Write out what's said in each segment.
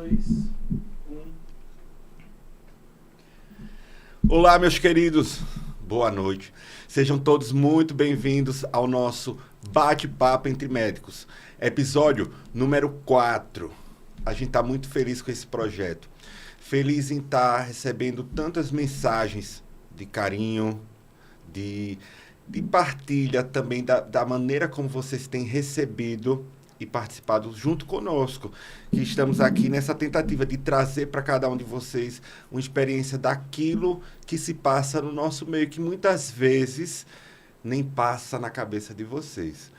2, 1. Olá, meus queridos. Boa noite. Sejam todos muito bem-vindos ao nosso Bate-Papo Entre Médicos. Episódio número 4. A gente está muito feliz com esse projeto. Feliz em estar recebendo tantas mensagens de carinho, de partilha também da maneira como vocês têm recebido e participado junto conosco, que estamos aqui nessa tentativa de trazer para cada um de vocês uma experiência daquilo que se passa no nosso meio, que muitas vezes nem passa na cabeça de vocês.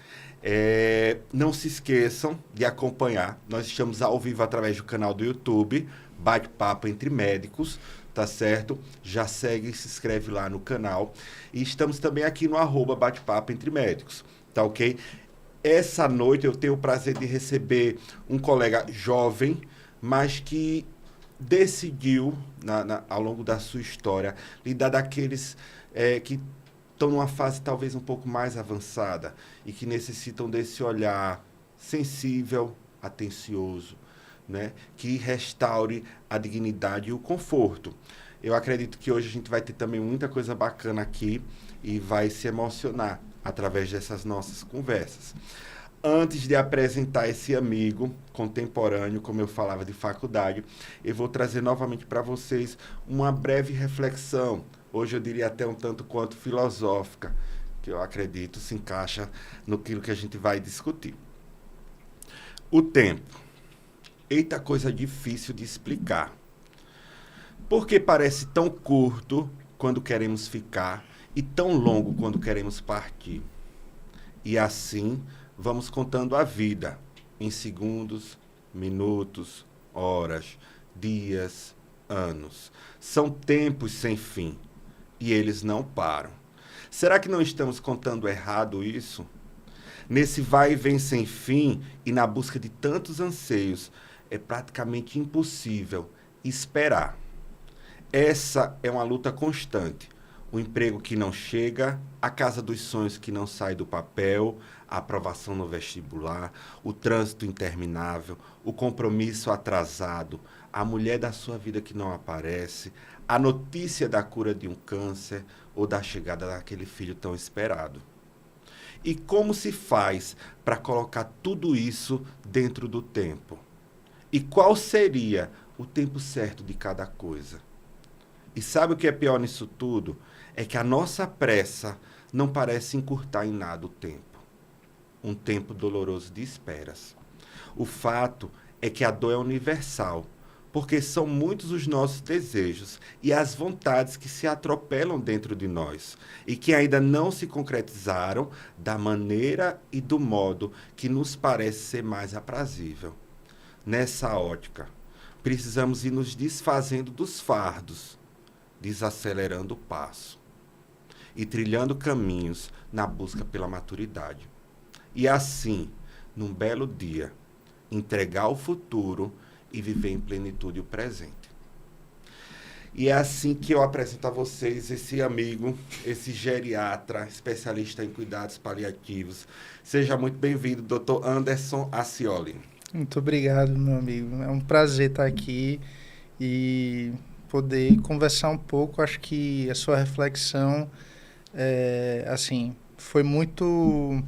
Não se esqueçam de acompanhar. Nós estamos ao vivo através do canal do YouTube, Bate-Papo Entre Médicos, tá certo? Já segue e se inscreve lá no canal. E estamos também aqui no @Bate-Papo Entre Médicos, tá ok? Essa noite eu tenho o prazer de receber um colega jovem, mas que decidiu, ao longo da sua história, lidar daqueles que estão numa fase talvez um pouco mais avançada e que necessitam desse olhar sensível, atencioso, né? Que restaure a dignidade e o conforto. Eu acredito que hoje a gente vai ter também muita coisa bacana aqui e vai se emocionar através dessas nossas conversas. Antes de apresentar esse amigo contemporâneo, como eu falava, de faculdade, eu vou trazer novamente para vocês uma breve reflexão, hoje eu diria até um tanto quanto filosófica, que eu acredito se encaixa no que a gente vai discutir. O tempo. Eita, coisa difícil de explicar. Por que parece tão curto quando queremos ficar e tão longo quando queremos partir? E assim vamos contando a vida em segundos, minutos, horas, dias, anos. São tempos sem fim e eles não param. Será que não estamos contando errado isso? Nesse vai e vem sem fim e na busca de tantos anseios, é praticamente impossível esperar. Essa é uma luta constante. O emprego que não chega, a casa dos sonhos que não sai do papel, a aprovação no vestibular, o trânsito interminável, o compromisso atrasado, a mulher da sua vida que não aparece, a notícia da cura de um câncer ou da chegada daquele filho tão esperado. E como se faz para colocar tudo isso dentro do tempo? E qual seria o tempo certo de cada coisa? E sabe o que é pior nisso tudo? É que a nossa pressa não parece encurtar em nada o tempo. Um tempo doloroso de esperas. O fato é que a dor é universal, porque são muitos os nossos desejos e as vontades que se atropelam dentro de nós e que ainda não se concretizaram da maneira e do modo que nos parece ser mais aprazível. Nessa ótica, precisamos ir nos desfazendo dos fardos, desacelerando o passo e trilhando caminhos na busca pela maturidade. E assim, num belo dia, entregar o futuro e viver em plenitude o presente. E é assim que eu apresento a vocês esse amigo, esse geriatra, especialista em cuidados paliativos. Seja muito bem-vindo, Dr. Anderson Ascioli. Muito obrigado, meu amigo. É um prazer estar aqui e poder conversar um pouco. Acho que a sua reflexão foi muito...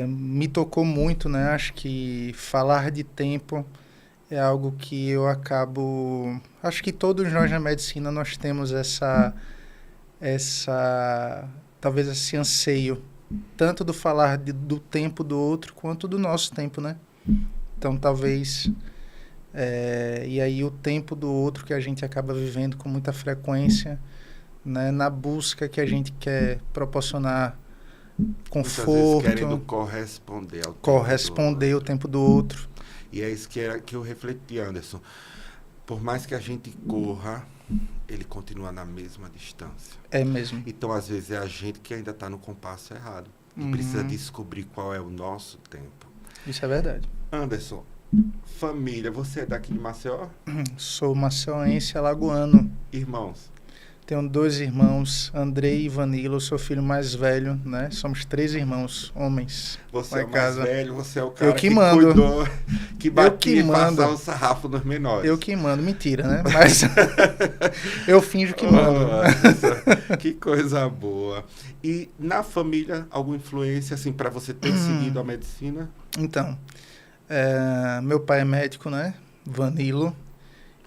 me tocou muito, né? Acho que falar de tempo é algo que eu acabo... Acho que todos nós na medicina nós temos talvez esse anseio, tanto do falar do tempo do outro, quanto do nosso tempo, né? Então, talvez... e aí o tempo do outro que a gente acaba vivendo com muita frequência, né? Na busca que a gente quer proporcionar conforto. Muitas vezes querendo corresponder ao tempo do outro. E é isso que eu refleti, Anderson. Por mais que a gente corra, ele continua na mesma distância. É mesmo. Então, às vezes, é a gente que ainda está no compasso errado. E precisa descobrir qual é o nosso tempo. Isso é verdade. Anderson, família, você é daqui de Maceió? Sou maceiense alagoano. Irmãos? Tenho 2 irmãos, Andrei e Vanilo. Eu sou o filho mais velho, né? Somos 3 irmãos, homens. Você é o mais casa. velho, você é o cara Eu que que mando. cuidou, que batia que e mando. passava o sarrafo nos menores. Eu que mando, mentira, né? Mas eu finjo que mando. Nossa, que coisa boa. E na família, alguma influência, assim, para você ter seguido a medicina? Então, meu pai é médico, né? Vanilo.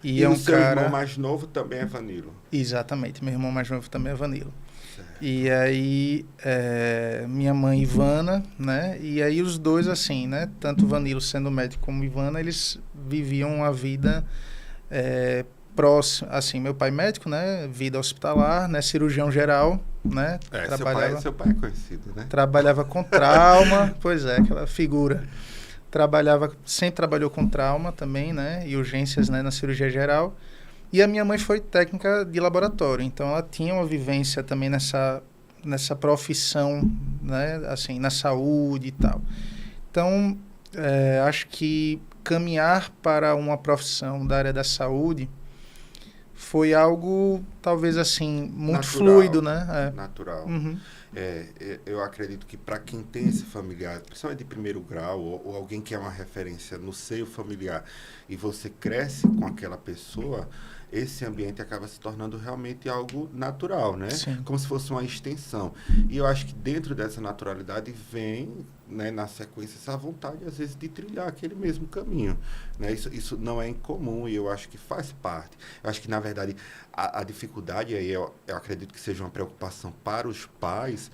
E é o um seu cara... irmão mais novo também é Vanilo? Exatamente, meu irmão mais novo também é Vanilo. Certo. E aí, minha mãe Ivana, né? E aí os dois, assim, né? Tanto Vanilo sendo médico como Ivana, eles viviam uma vida próxima. Assim, meu pai médico, né? Vida hospitalar, né? Cirurgião geral, né? Seu pai é conhecido, né? Trabalhava com trauma, pois é, aquela figura. Sempre trabalhou com trauma também, né? E urgências, né? Na cirurgia geral. E a minha mãe foi técnica de laboratório, então ela tinha uma vivência também nessa profissão, né? Assim, na saúde e tal. Então, acho que caminhar para uma profissão da área da saúde foi algo, talvez assim, muito natural, fluido, né? Natural. Uhum. Eu acredito que para quem tem esse familiar, principalmente de primeiro grau, ou alguém que é uma referência no seio familiar, e você cresce com aquela pessoa, esse ambiente acaba se tornando realmente algo natural, né? Sim. Como se fosse uma extensão. E eu acho que dentro dessa naturalidade vem, né, na sequência, essa vontade, às vezes, de trilhar aquele mesmo caminho, né? Isso não é incomum e eu acho que faz parte. Eu acho que, na verdade, a dificuldade, aí eu acredito que seja uma preocupação para os pais,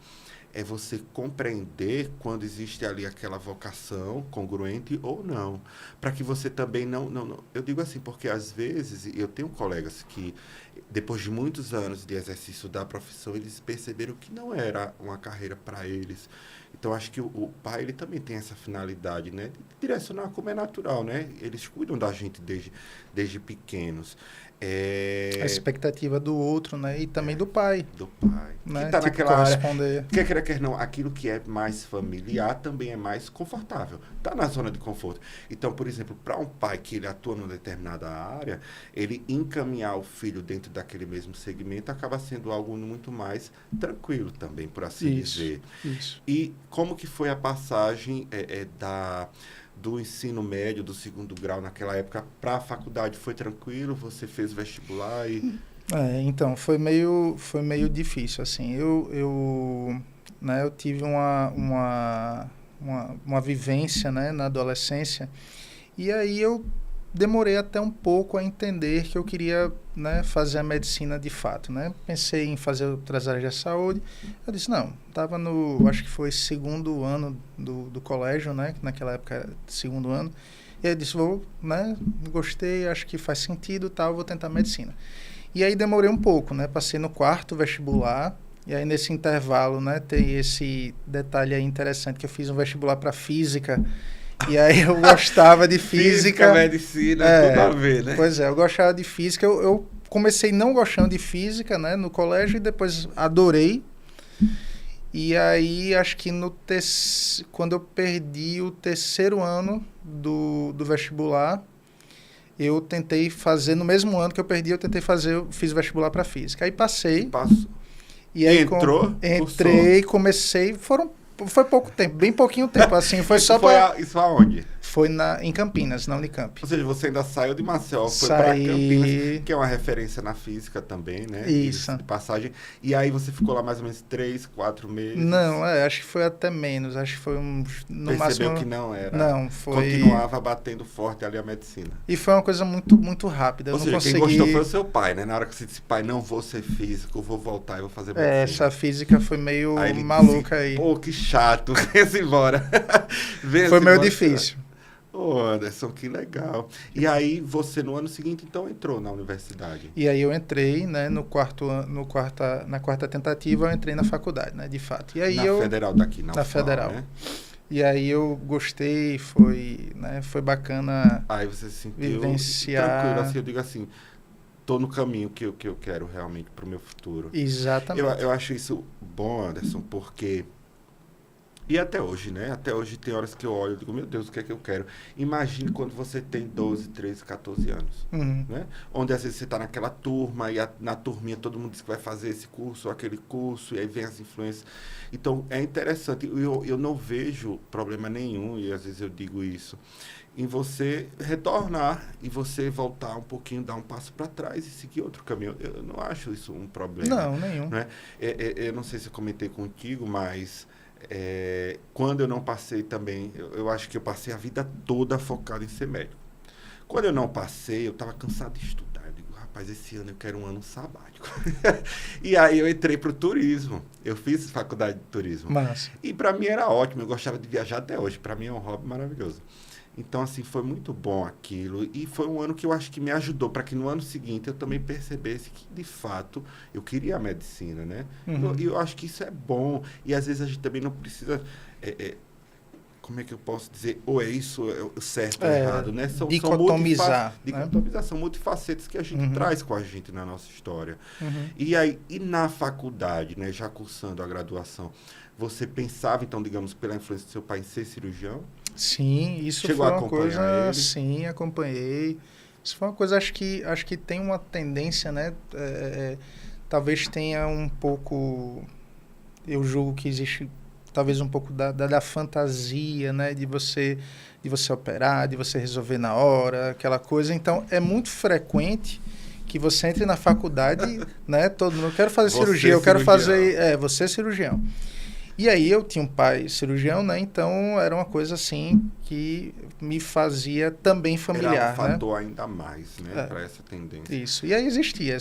é você compreender quando existe ali aquela vocação congruente ou não. Para que você também não... Eu digo assim, porque às vezes, eu tenho colegas que, depois de muitos anos de exercício da profissão, eles perceberam que não era uma carreira para eles. Então, acho que o pai, ele também tem essa finalidade, né? De direcionar como é natural, né? Eles cuidam da gente desde pequenos. A expectativa do outro, né? E também do pai. Do pai. Né? Que tá Tipo, naquela área. corresponder. Quer não, aquilo que é mais familiar também é mais confortável. Tá na zona de conforto. Então, por exemplo, para um pai que ele atua numa determinada área, ele encaminhar o filho dentro daquele mesmo segmento acaba sendo algo muito mais tranquilo também, por assim dizer. Isso. E como que foi a passagem do ensino médio, do 2º grau naquela época para a faculdade? Foi tranquilo? Você fez vestibular e... Então, foi meio difícil, assim. Eu tive uma vivência, né, na adolescência, e aí eu demorei até um pouco a entender que eu queria, né, fazer a medicina de fato, né? Pensei em fazer outras áreas de saúde. Eu disse, não, estava acho que foi 2º ano do colégio, né? Naquela época era 2º ano. E aí eu disse, né? Gostei, acho que faz sentido, tal, vou tentar medicina. E aí demorei um pouco, né? Passei no 4º vestibular. E aí nesse intervalo, né? Tem esse detalhe aí interessante, que eu fiz um vestibular para física. E aí eu gostava de física. Medicina, tudo a ver, né? Pois é, eu gostava de física. Eu comecei não gostando de física, né, no colégio, e depois adorei. E aí, acho que quando eu perdi o 3º ano do vestibular, eu tentei fazer, no mesmo ano que eu perdi, fiz vestibular para física. Aí passei. Passou. E aí Entrei, comecei, foi pouco tempo, bem pouquinho tempo, assim, foi só Isso aonde? Foi em Campinas, na Unicamp. Ou seja, você ainda saiu de Maceió, foi para Campinas, que é uma referência na física também, né? Isso. De passagem. E aí você ficou lá mais ou menos 3, 4 meses? Não, acho que foi até menos, acho que foi uns... Percebeu que não era? Não, foi... Continuava batendo forte ali a medicina. E foi uma coisa muito, muito rápida. Ou seja, quem gostou foi o seu pai, né? Na hora que você disse, pai, não vou ser físico, vou voltar e vou fazer medicina. Essa física foi meio aí maluca disse, aí. Pô, que chato, venha-se embora. Foi meio difícil. Ô, Anderson, que legal. E aí, você no ano seguinte, então, entrou na universidade? E aí eu entrei, né, na quarta tentativa, eu entrei na faculdade, né, de fato. E aí Federal daqui, não? Na Federal. Né? E aí eu gostei, foi bacana. Aí você se sentiu vivenciar... tranquilo, assim, eu digo assim, tô no caminho que eu quero realmente para o meu futuro. Exatamente. Eu acho isso bom, Anderson, porque E até hoje, né? Até hoje tem horas que eu olho e digo, meu Deus, o que é que eu quero? Imagine quando você tem 12, 13, 14 anos, né? Onde às vezes você está naquela turma e na turminha todo mundo diz que vai fazer esse curso ou aquele curso e aí vem as influências. Então, é interessante. Eu não vejo problema nenhum, e às vezes eu digo isso, em você retornar e você voltar um pouquinho, dar um passo para trás e seguir outro caminho. Eu não acho isso um problema. Não, nenhum. Né? Eu não sei se eu comentei contigo, mas quando eu não passei também, eu acho que eu passei a vida toda focado em ser médico. Quando eu não passei, eu estava cansado de estudar. Eu digo, rapaz, esse ano eu quero um ano sabático. E aí eu entrei para o turismo. Eu fiz faculdade de turismo. Massa. E para mim era ótimo, eu gostava de viajar até hoje. Para mim é um hobby maravilhoso. Então, assim, foi muito bom aquilo. E foi um ano que eu acho que me ajudou para que no ano seguinte eu também percebesse que, de fato, eu queria a medicina, né? Eu acho que isso é bom. E, às vezes, a gente também não precisa... como é que eu posso dizer? Ou é isso, é o certo ou errado, né? Dicotomizar. São multifacetas que a gente traz com a gente na nossa história. E aí, e na faculdade, né? Já cursando a graduação, você pensava, então, digamos, pela influência do seu pai em ser cirurgião? Sim, isso Chegou foi a uma acompanhar coisa, ele? sim, acompanhei. Isso foi uma coisa, acho que tem uma tendência, né? Talvez tenha um pouco, eu julgo que existe talvez um pouco da fantasia, né? De você operar, de você resolver na hora, aquela coisa. Então, é muito frequente que você entre na faculdade, né? Todo mundo, eu quero fazer cirurgia, eu quero fazer... você é cirurgião. E aí eu tinha um pai cirurgião, né? Então era uma coisa assim que me fazia também familiar, era um fator, né? ainda mais, né? Para essa tendência. Isso. E aí existia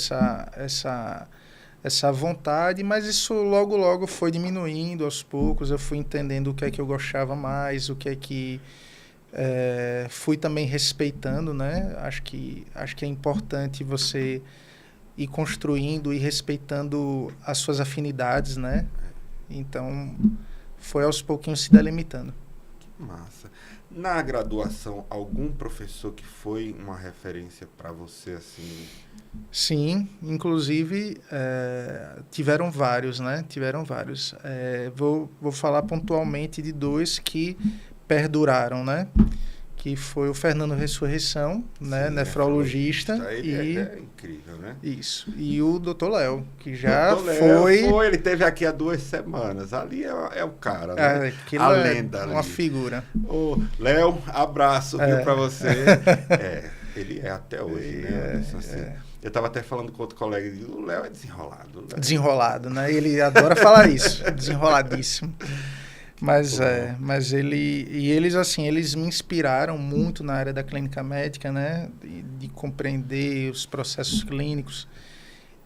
essa vontade, mas isso logo foi diminuindo aos poucos. Eu fui entendendo o que é que eu gostava mais, o que é que fui também respeitando, né? Acho que é importante você ir construindo e respeitando as suas afinidades, né? Então, foi aos pouquinhos se delimitando. Que massa. Na graduação, algum professor que foi uma referência para você, assim? Sim, inclusive tiveram vários, né? Tiveram vários. Vou falar pontualmente de dois que perduraram, né? Que foi o Fernando Ressurreição, né? Sim, nefrologista. Ele é incrível, né? Isso. E o Dr. Léo, que já ele teve aqui há 2 semanas. Ali é o cara, né? A lenda ali. Uma figura. Ô, Léo, abraço, viu, pra você. Ele é até hoje, né? Eu estava até falando com outro colega, e o Léo é desenrolado. Léo. Desenrolado, né? Ele adora falar isso. Desenroladíssimo. Mas eles assim, eles me inspiraram muito na área da clínica médica, né, de compreender os processos clínicos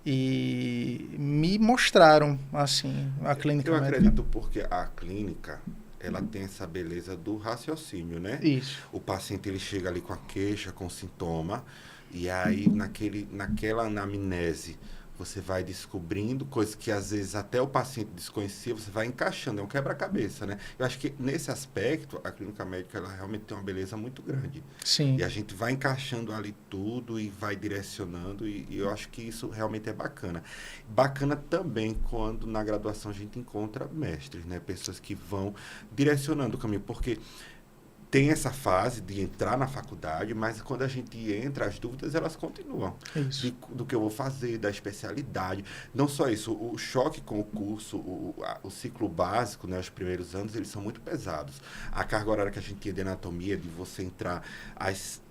e me mostraram assim a clínica médica. Eu acredito porque a clínica, ela tem essa beleza do raciocínio, né? Isso. O paciente, ele chega ali com a queixa, com sintoma, e aí naquela anamnese você vai descobrindo coisas que às vezes até o paciente desconhecia, você vai encaixando, é um quebra-cabeça, né? Eu acho que nesse aspecto, a clínica médica, ela realmente tem uma beleza muito grande. Sim. E a gente vai encaixando ali tudo e vai direcionando, e eu acho que isso realmente é bacana. Bacana também quando na graduação a gente encontra mestres, né? Pessoas que vão direcionando o caminho, porque tem essa fase de entrar na faculdade, mas quando a gente entra, as dúvidas, elas continuam. Isso. Do que eu vou fazer, da especialidade. Não só isso, o choque com o curso, o ciclo básico, né, os primeiros anos, eles são muito pesados. A carga horária que a gente tinha de anatomia, de você entrar às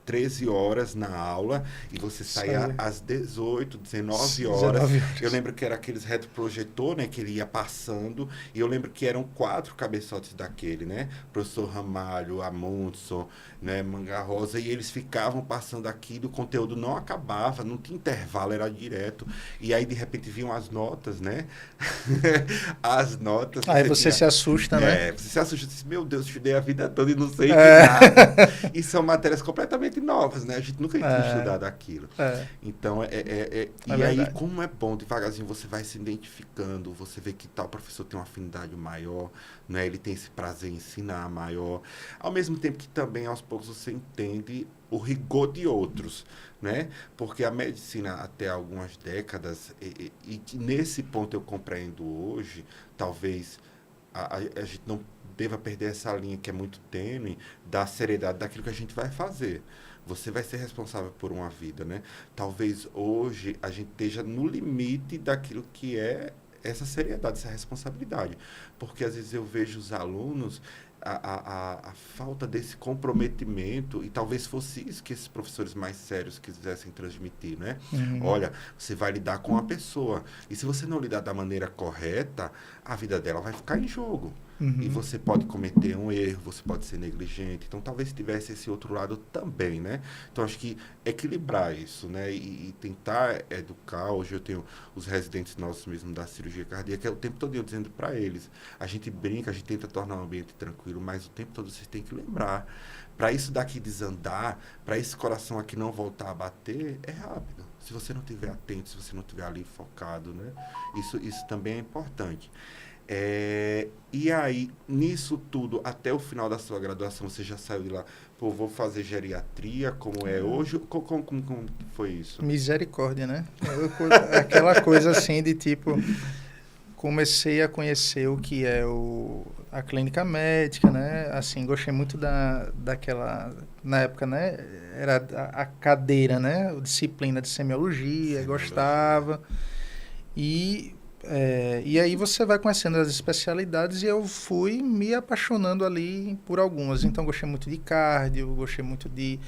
13 horas na aula e você saía às 18, 19 horas. Eu lembro que era aqueles retroprojetor, né, que ele ia passando, e eu lembro que eram 4 cabeçotes daquele, né? Professor Ramalho, Amundsen, né, Manga Rosa, e eles ficavam passando aquilo, o conteúdo não acabava, não tinha intervalo, era direto. E aí, de repente, vinham as notas, né? As notas. Aí você se assusta, né? Você se assusta, diz, meu Deus, estudei a vida toda e não sei de nada. E são matérias completamente novas, né? A gente nunca tinha estudado aquilo. Então, e aí, como é bom, devagarzinho você vai se identificando, você vê que tal professor tem uma afinidade maior, né? Ele tem esse prazer em ensinar maior. Ao mesmo tempo que também, aos poucos, você entende o rigor de outros, né? Porque a medicina, até algumas décadas, e que nesse ponto eu compreendo hoje, talvez a gente não deva perder essa linha que é muito tênue da seriedade daquilo que a gente vai fazer. Você vai ser responsável por uma vida, né? Talvez hoje a gente esteja no limite daquilo que é essa seriedade, essa responsabilidade. Porque às vezes eu vejo os alunos, a falta desse comprometimento, e talvez fosse isso que esses professores mais sérios quisessem transmitir, né? Olha, você vai lidar com a pessoa, e se você não lidar da maneira correta, a vida dela vai ficar em jogo. E você pode cometer um erro, você pode ser negligente. Então, talvez tivesse esse outro lado também, né? Então, acho que equilibrar isso, né? E tentar educar. Hoje eu tenho os residentes nossos mesmo da cirurgia cardíaca, o tempo todo eu dizendo para eles, a gente brinca, a gente tenta tornar o ambiente tranquilo, mas o tempo todo vocês têm que lembrar. Para isso daqui desandar, para esse coração aqui não voltar a bater, é rápido. Se você não estiver atento, se você não estiver ali focado, né? Isso também é importante. E aí, nisso tudo, até o final da sua graduação, você já saiu de lá, pô, vou fazer geriatria, como é hoje? Como foi isso? Misericórdia, né? Aquela coisa assim de tipo, comecei a conhecer o que é a clínica médica, né? Assim, gostei muito daquela, na época, né? Era a cadeira, né? A disciplina de semiologia, gostava. E aí você vai conhecendo as especialidades e eu fui me apaixonando ali por algumas. Então, gostei muito de cardio, gostei muito de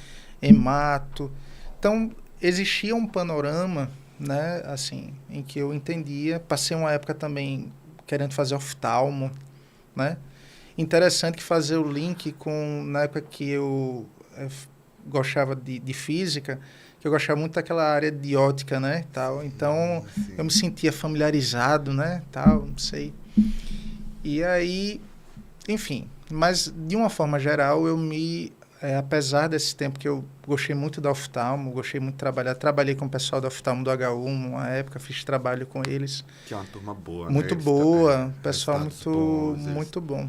hemato. Então, existia um panorama, né, assim, em que eu entendia. Passei uma época também querendo fazer oftalmo, né? Interessante que fazer o link com, na época que eu gostava de física, eu gostava muito daquela área de ótica, né, tal. Então, eu me sentia familiarizado, né, tal, não sei. E aí, enfim, mas de uma forma geral, apesar desse tempo que eu gostei muito da oftalmo, gostei muito de trabalhei com o pessoal da oftalmo do HU, uma época, fiz trabalho com eles. Que é uma turma boa, muito né? Boa, pessoal muito bom.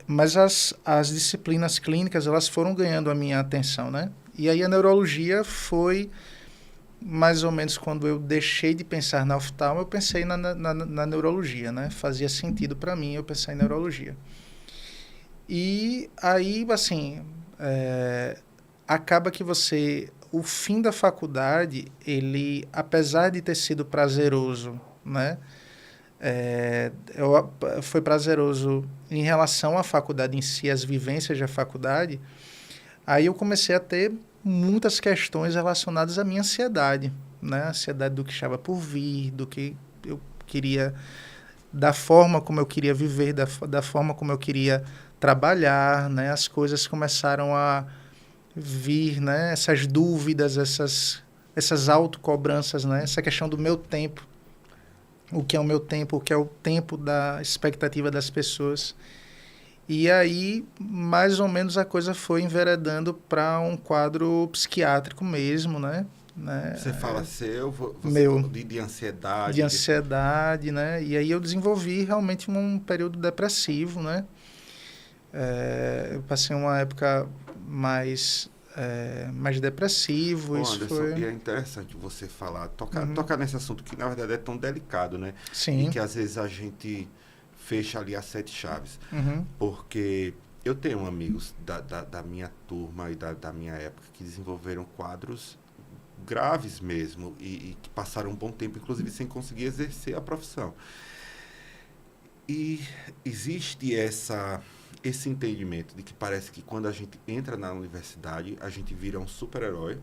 Mas as disciplinas clínicas, elas foram ganhando a minha atenção, né? E aí a neurologia foi mais ou menos quando eu deixei de pensar na oftalmo, eu pensei na neurologia, né? Fazia sentido para mim eu pensar em neurologia. E aí, assim, acaba que o fim da faculdade, ele, apesar de ter sido prazeroso, né? Foi prazeroso em relação à faculdade em si, as vivências da faculdade. Aí eu comecei a ter muitas questões relacionadas à minha ansiedade, né? A ansiedade do que estava por vir, do que eu queria, da forma como eu queria viver, da forma como eu queria trabalhar, né? As coisas começaram a vir, né? Essas dúvidas, essas autocobranças, né? Essa questão do meu tempo. O que é o meu tempo, o que é o tempo da expectativa das pessoas. E aí, mais ou menos, a coisa foi enveredando para um quadro psiquiátrico mesmo, né? Você fala meu, de ansiedade. De ansiedade, né? E aí eu desenvolvi realmente um período depressivo, né? Eu passei uma época mais depressivo. Bom, isso Anderson, foi... E é interessante você falar, tocar nesse assunto que, na verdade, é tão delicado, né? Sim. E que, às vezes, a gente fecha ali as 7 chaves. Porque eu tenho amigos da minha turma e da minha época que desenvolveram quadros graves mesmo e que passaram um bom tempo, inclusive, sem conseguir exercer a profissão. E existe esse entendimento de que parece que quando a gente entra na universidade, a gente vira um super-herói,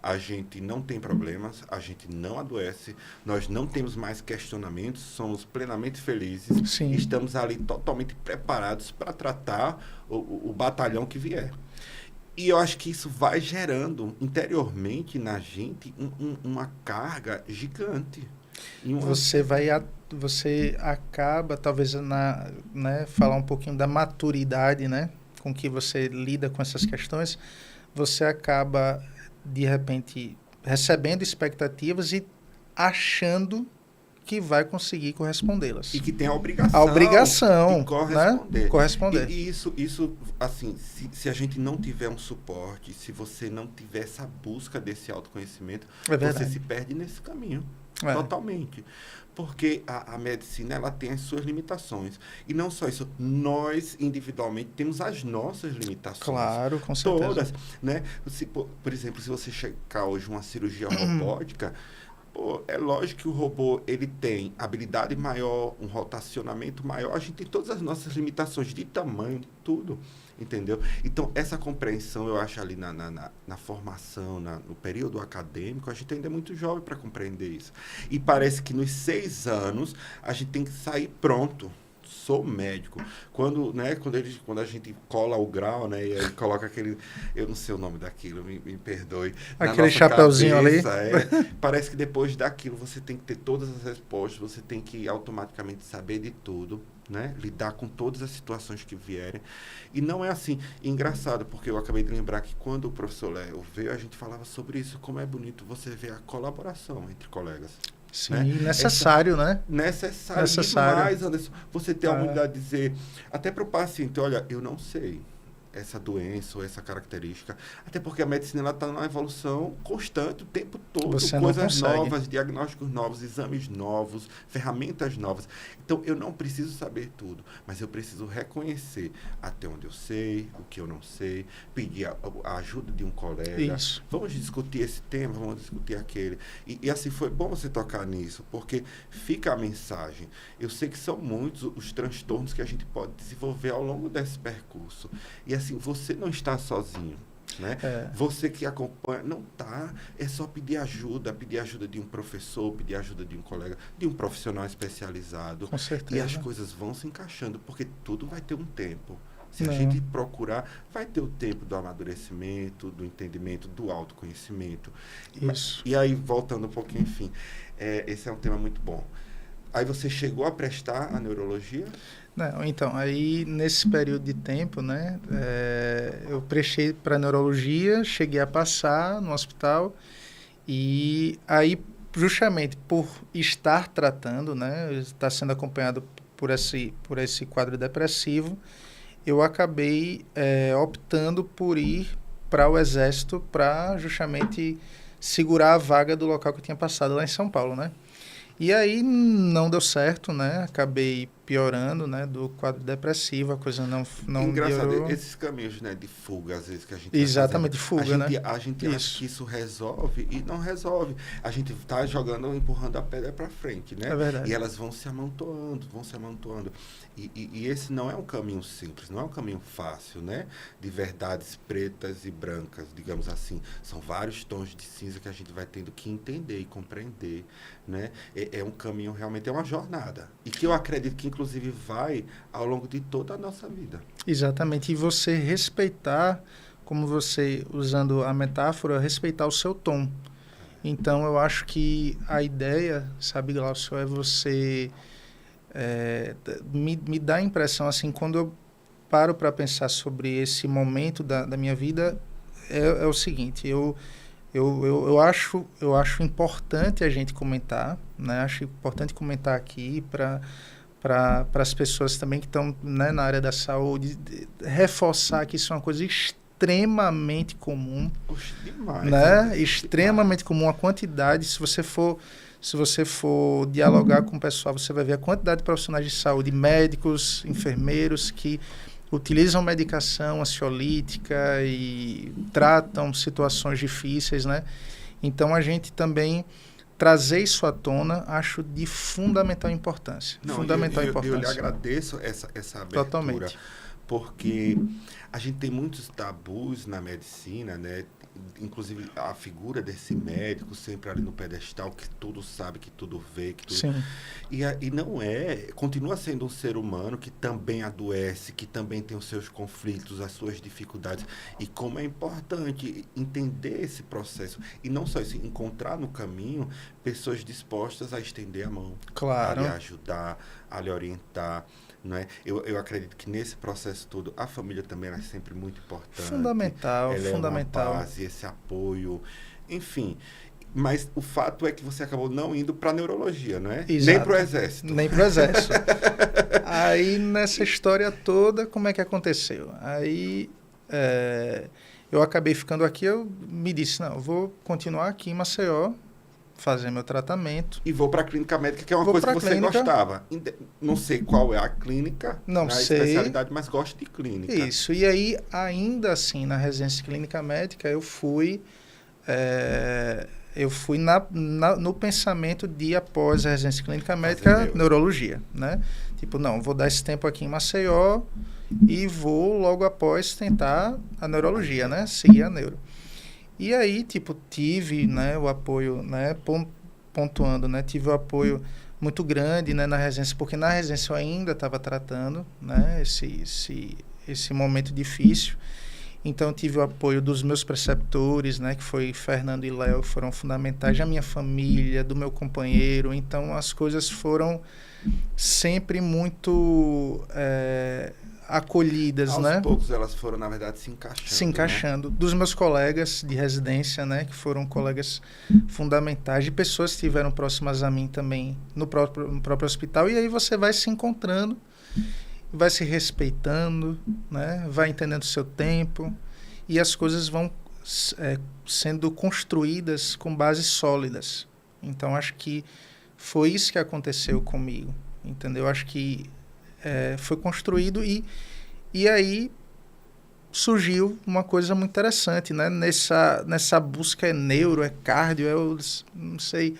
a gente não tem problemas, a gente não adoece, nós não temos mais questionamentos, somos plenamente felizes. Sim. Estamos ali totalmente preparados para tratar o batalhão que vier. E eu acho que isso vai gerando interiormente na gente uma carga gigante. Você acaba, talvez, né, falar um pouquinho da maturidade, né, com que você lida com essas questões, você acaba, de repente, recebendo expectativas e achando que vai conseguir correspondê-las. E que tem a obrigação de corresponder. Né? Corresponder. E isso, assim, se a gente não tiver um suporte, se você não tiver essa busca desse autoconhecimento, você se perde nesse caminho. Totalmente. Porque a medicina, ela tem as suas limitações. E não só isso, nós, individualmente, temos as nossas limitações. Claro, com certeza. Todas, né? Por exemplo, se você checar hoje uma cirurgia robótica, é lógico que o robô, ele tem habilidade maior, um rotacionamento maior. A gente tem todas as nossas limitações de tamanho, de tudo. Entendeu? Então, essa compreensão, eu acho, ali na formação, no período acadêmico, a gente ainda é muito jovem para compreender isso. E parece que nos 6 anos, a gente tem que sair pronto. Sou médico. Quando a gente cola o grau, né, e aí coloca aquele... Eu não sei o nome daquilo, me perdoe. Aquele chapeuzinho cabeça, ali. Parece que depois daquilo você tem que ter todas as respostas, você tem que automaticamente saber de tudo. Né? Lidar com todas as situações que vierem. E não é assim. Engraçado, porque eu acabei de lembrar que quando o professor Léo veio, a gente falava sobre isso, como é bonito você ver a colaboração entre colegas. Sim, né? Necessário, né? Necessário demais, Anderson. Você ter a humildade de dizer, até para o paciente, olha, eu não sei essa doença ou essa característica. Até porque a medicina está numa evolução constante o tempo todo. Você coisas novas, diagnósticos novos, exames novos, ferramentas novas. Então, eu não preciso saber tudo, mas eu preciso reconhecer até onde eu sei, o que eu não sei, pedir a ajuda de um colega. Isso. Vamos discutir esse tema, vamos discutir aquele. E assim, foi bom você tocar nisso, porque fica a mensagem. Eu sei que são muitos os transtornos que a gente pode desenvolver ao longo desse percurso. E assim, você não está sozinho, né? Você que acompanha, não está, é só pedir ajuda de um professor, pedir ajuda de um colega, de um profissional especializado. Com certeza. E as coisas vão se encaixando, porque tudo vai ter um tempo. Se a gente procurar, vai ter o tempo do amadurecimento, do entendimento, do autoconhecimento. Isso. E aí, voltando um pouquinho, enfim, esse é um tema muito bom. Aí você chegou a prestar a neurologia? Não, então, aí nesse período de tempo, né, eu prestei para neurologia, cheguei a passar no hospital e aí justamente por estar tratando, né, estar sendo acompanhado por esse quadro depressivo, eu acabei optando por ir para o Exército para justamente segurar a vaga do local que eu tinha passado lá em São Paulo, né. E aí não deu certo, né? Acabei piorando, né? Do quadro depressivo, a coisa não Engraçado, melhorou. esses caminhos, né? De fuga, às vezes, que a gente Exatamente, de fuga, né? A gente acha que isso resolve e não resolve. A gente está jogando, empurrando a pedra para frente, né? É verdade. E elas vão se amontoando, vão se amontoando. E esse não é um caminho simples, não é um caminho fácil, né? De verdades pretas e brancas, digamos assim. São vários tons de cinza que a gente vai tendo que entender e compreender, né? É um caminho, realmente, é uma jornada. E que eu acredito que, inclusive, vai ao longo de toda a nossa vida. Exatamente. E você respeitar, como você, usando a metáfora, respeitar o seu tom. Então, eu acho que a ideia, sabe, Glaucio, é você... me dá a impressão, assim, quando eu paro para pensar sobre esse momento da minha vida, é o seguinte, eu acho importante a gente comentar, né? Acho importante comentar aqui para as pessoas também que estão, né, na área da saúde, reforçar que isso é uma coisa extremamente comum. Poxa, demais. Né? Extremamente comum. A quantidade, se você for dialogar com o pessoal, você vai ver a quantidade de profissionais de saúde, médicos, enfermeiros, que utilizam medicação ansiolítica e tratam situações difíceis, né? Então, a gente também trazer isso à tona, acho de fundamental importância. Eu lhe agradeço essa abertura. Totalmente. Porque a gente tem muitos tabus na medicina, né? Inclusive a figura desse médico sempre ali no pedestal, que tudo sabe, que tudo vê, que tudo... Sim. E não continua sendo um ser humano que também adoece, que também tem os seus conflitos, as suas dificuldades. E como é importante entender esse processo. E não só isso, encontrar no caminho pessoas dispostas a estender a mão. Claro. A lhe ajudar, a lhe orientar. Não é? Eu acredito que nesse processo todo a família também é sempre muito importante. Fundamental. É uma base, esse apoio, enfim. Mas o fato é que você acabou não indo para a neurologia, não é? Exato. Nem para o Exército. Nem para o Exército. Aí, nessa história toda, como é que aconteceu? Aí, eu acabei ficando aqui, eu me disse, não, eu vou continuar aqui em Maceió, fazer meu tratamento. E vou para a clínica médica, que é uma Vou coisa que pra você clínica. gostava. Não sei qual é a clínica, Não a sei. especialidade, mas gosto de clínica. Isso. E aí, ainda assim, na residência de clínica médica, eu fui no pensamento de, após a residência de clínica médica, neurologia, né? Tipo, não, vou dar esse tempo aqui em Maceió e vou logo após tentar a neurologia, né? Seguir a neuro. E aí, tipo, tive, né, o apoio, né, pontuando, né, tive o apoio muito grande, né, na residência, porque na residência eu ainda estava tratando, né, esse momento difícil. Então, tive o apoio dos meus preceptores, né, que foi Fernando e Léo, que foram fundamentais, da minha família, do meu companheiro. Então, as coisas foram sempre muito acolhidas, né? Aos poucos elas foram, na verdade, se encaixando. Né? Dos meus colegas de residência, né, que foram colegas fundamentais, de pessoas que estiveram próximas a mim também no próprio hospital. E aí você vai se encontrando, vai se respeitando, né, vai entendendo o seu tempo e as coisas vão sendo construídas com bases sólidas. Então, acho que foi isso que aconteceu comigo, entendeu? Acho que foi construído e aí surgiu uma coisa muito interessante, né? Nessa busca neuro, cardio, eu não sei.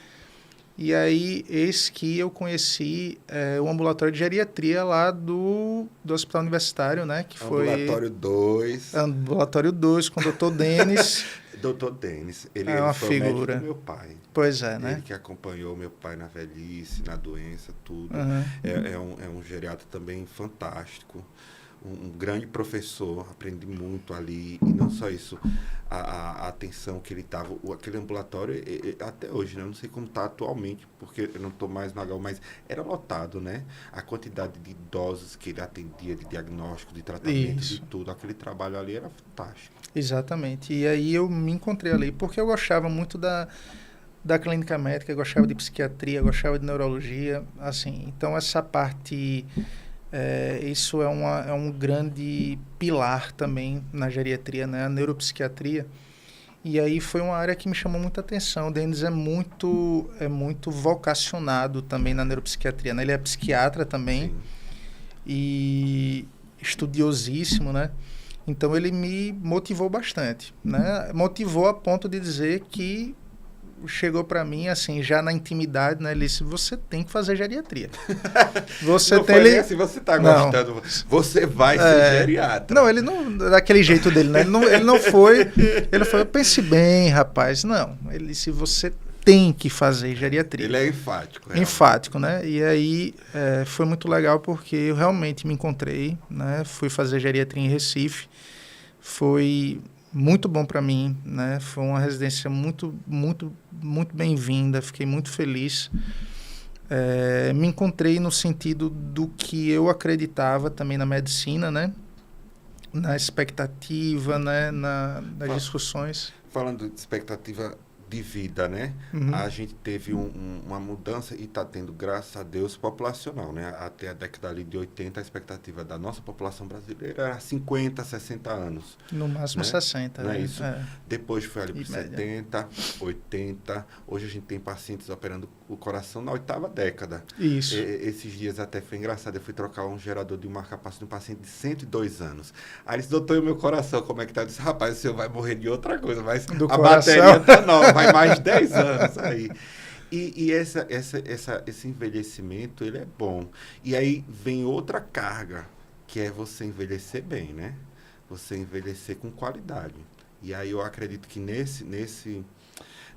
E aí, eis que eu conheci o ambulatório de geriatria lá do Hospital Universitário, né? Que Ambulatório 2. Ambulatório 2, com o Dr. Denis. Dr. Denis, ele uma foi figura. o médico do meu pai. Pois é, né? Ele que acompanhou meu pai na velhice, na doença, tudo. Uhum. É um geriatra também fantástico, um grande professor, aprendi muito ali. E não só isso, a atenção que ele estava, aquele ambulatório, até hoje, né? Eu não sei como está atualmente, porque eu não estou mais no HU, mas era lotado, né? A quantidade de idosos que ele atendia, de diagnóstico, de tratamento, Isso. de tudo. Aquele trabalho ali era fantástico. Exatamente. E aí eu me encontrei ali, porque eu gostava muito da clínica médica, eu gostava de psiquiatria, eu gostava de neurologia, assim. Então, essa parte, isso é um grande pilar também na geriatria, né? A neuropsiquiatria. E aí foi uma área que me chamou muita atenção. O Denis é muito vocacionado também na neuropsiquiatria, né? Ele é psiquiatra também. Sim. E estudiosíssimo, né? Então, ele me motivou bastante, né? Motivou a ponto de dizer que chegou para mim, assim, já na intimidade, né? Ele disse, você tem que fazer geriatria. Você não tem foi nem assim, você tá gostando, você vai ser geriatra. Não, ele não, daquele jeito dele, né? Ele não foi, ele foi, eu pensei bem, rapaz, não. Ele disse, você tem que fazer geriatria. Ele é enfático. Realmente. Enfático, né? E aí foi muito legal porque eu realmente me encontrei, né? Fui fazer geriatria em Recife. Foi muito bom para mim, né? Foi uma residência muito, muito, muito bem-vinda. Fiquei muito feliz. Me encontrei no sentido do que eu acreditava também na medicina, né? Na expectativa, né? Nas discussões. Falando de expectativa de vida, né? Uhum. A gente teve uma mudança e está tendo, graças a Deus, populacional, né? Até a década ali de 80, a expectativa da nossa população brasileira era 50, 60 anos. No máximo, né? 60. Não é isso? Depois foi ali para 70, 80. Hoje a gente tem pacientes operando o coração na 8ª década. Isso. Esses dias até foi engraçado. Eu fui trocar um gerador de um marca-passo de um paciente de 102 anos. Aí ele disse, doutor, e o meu coração, como é que tá? Eu disse, rapaz, o senhor vai morrer de outra coisa, mas do a coração. bateria tá nova, vai mais de 10 anos aí. E esse envelhecimento, ele é bom. E aí vem outra carga, que é você envelhecer bem, né? Você envelhecer com qualidade. E aí eu acredito que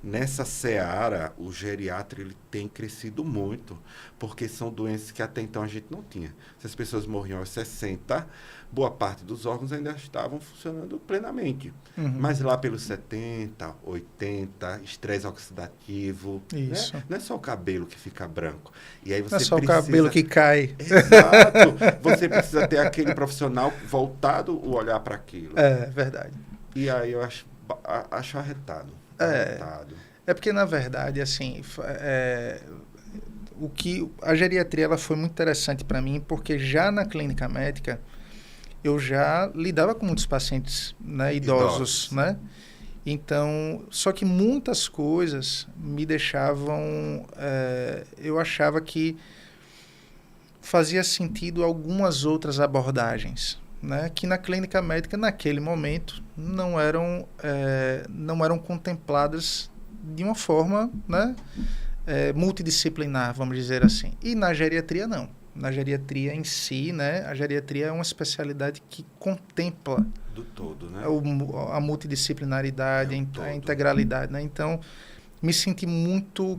nessa seara, o geriatra ele tem crescido muito, porque são doenças que até então a gente não tinha. Se as pessoas morriam aos 60, boa parte dos órgãos ainda estavam funcionando plenamente. Uhum. Mas lá pelos 70, 80, estresse oxidativo. Isso. Né? Não é só o cabelo que fica branco. E aí você não é só o cabelo que cai. Exato. Você precisa ter aquele profissional voltado o olhar para aquilo. É verdade. E aí eu acho arretado. É porque, na verdade, assim, a geriatria ela foi muito interessante para mim, porque já na clínica médica eu já lidava com muitos pacientes, né, idosos, né? Então, só que muitas coisas me deixavam... eu achava que fazia sentido algumas outras abordagens, né? Que na clínica médica, naquele momento, não eram contempladas de uma forma, né? Multidisciplinar, vamos dizer assim. E na geriatria, não. Na geriatria em si, né? A geriatria é uma especialidade que contempla do todo, né? A multidisciplinaridade, a integralidade, né? Então, me senti muito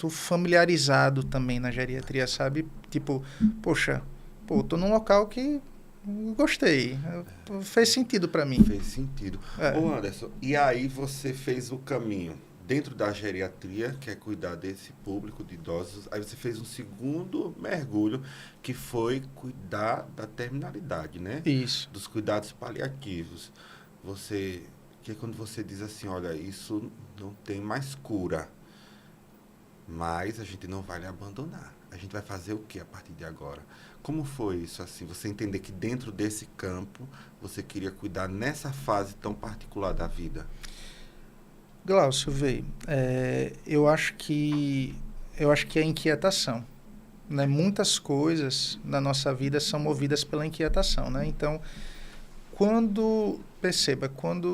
familiarizado também na geriatria, sabe? Tipo, poxa, tô num local que gostei, fez sentido para mim. Fez sentido. Ô Anderson, e aí você fez o caminho dentro da geriatria, que é cuidar desse público de idosos, aí você fez um segundo mergulho, que foi cuidar da terminalidade, né? Isso. Dos cuidados paliativos. Que é quando você diz assim, olha, isso não tem mais cura, mas a gente não vai lhe abandonar. A gente vai fazer o que a partir de agora? Como foi isso, assim? Você entender que dentro desse campo, você queria cuidar nessa fase tão particular da vida? Glaucio, veio. Eu acho que é inquietação, né? Muitas coisas na nossa vida são movidas pela inquietação, né? Então, quando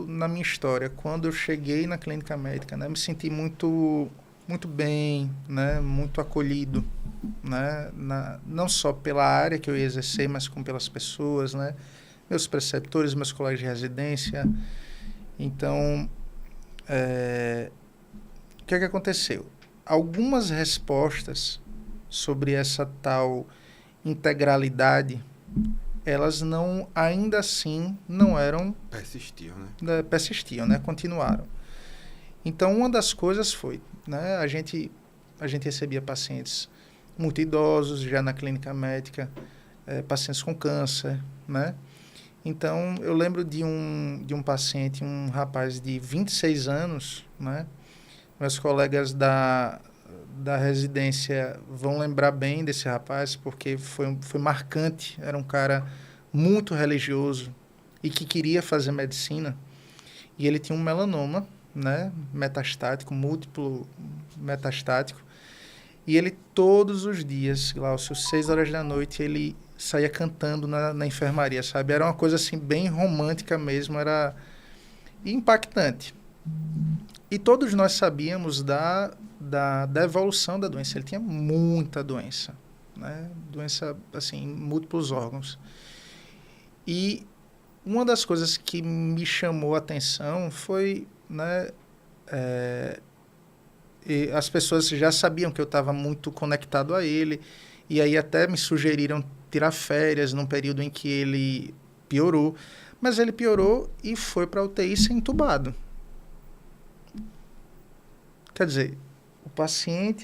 na minha história, quando eu cheguei na clínica médica, né, me senti muito bem, né, muito acolhido, né, não só pela área que eu ia exercer, mas como pelas pessoas, né, meus preceptores, meus colegas de residência. Então, o que aconteceu? Algumas respostas sobre essa tal integralidade, elas ainda assim não eram... Persistiam, né? Continuaram. Então, uma das coisas foi, né? A gente recebia pacientes muito idosos, já na clínica médica, pacientes com câncer, né? Então, eu lembro de um paciente, um rapaz de 26 anos, né? Meus colegas da residência vão lembrar bem desse rapaz, porque foi marcante. Era um cara muito religioso e que queria fazer medicina. E ele tinha um melanoma, né, metastático, múltiplo metastático. E ele, todos os dias, Glaucio, 6 horas da noite, ele saía cantando na enfermaria, sabe? Era uma coisa assim, bem romântica mesmo, era impactante. E todos nós sabíamos da evolução da doença. Ele tinha muita doença, né? Doença, assim, em múltiplos órgãos. E uma das coisas que me chamou a atenção foi, né, as pessoas já sabiam que eu estava muito conectado a ele, e aí até me sugeriram tirar férias num período em que ele piorou. Mas ele piorou e foi para a UTI ser entubado. Quer dizer,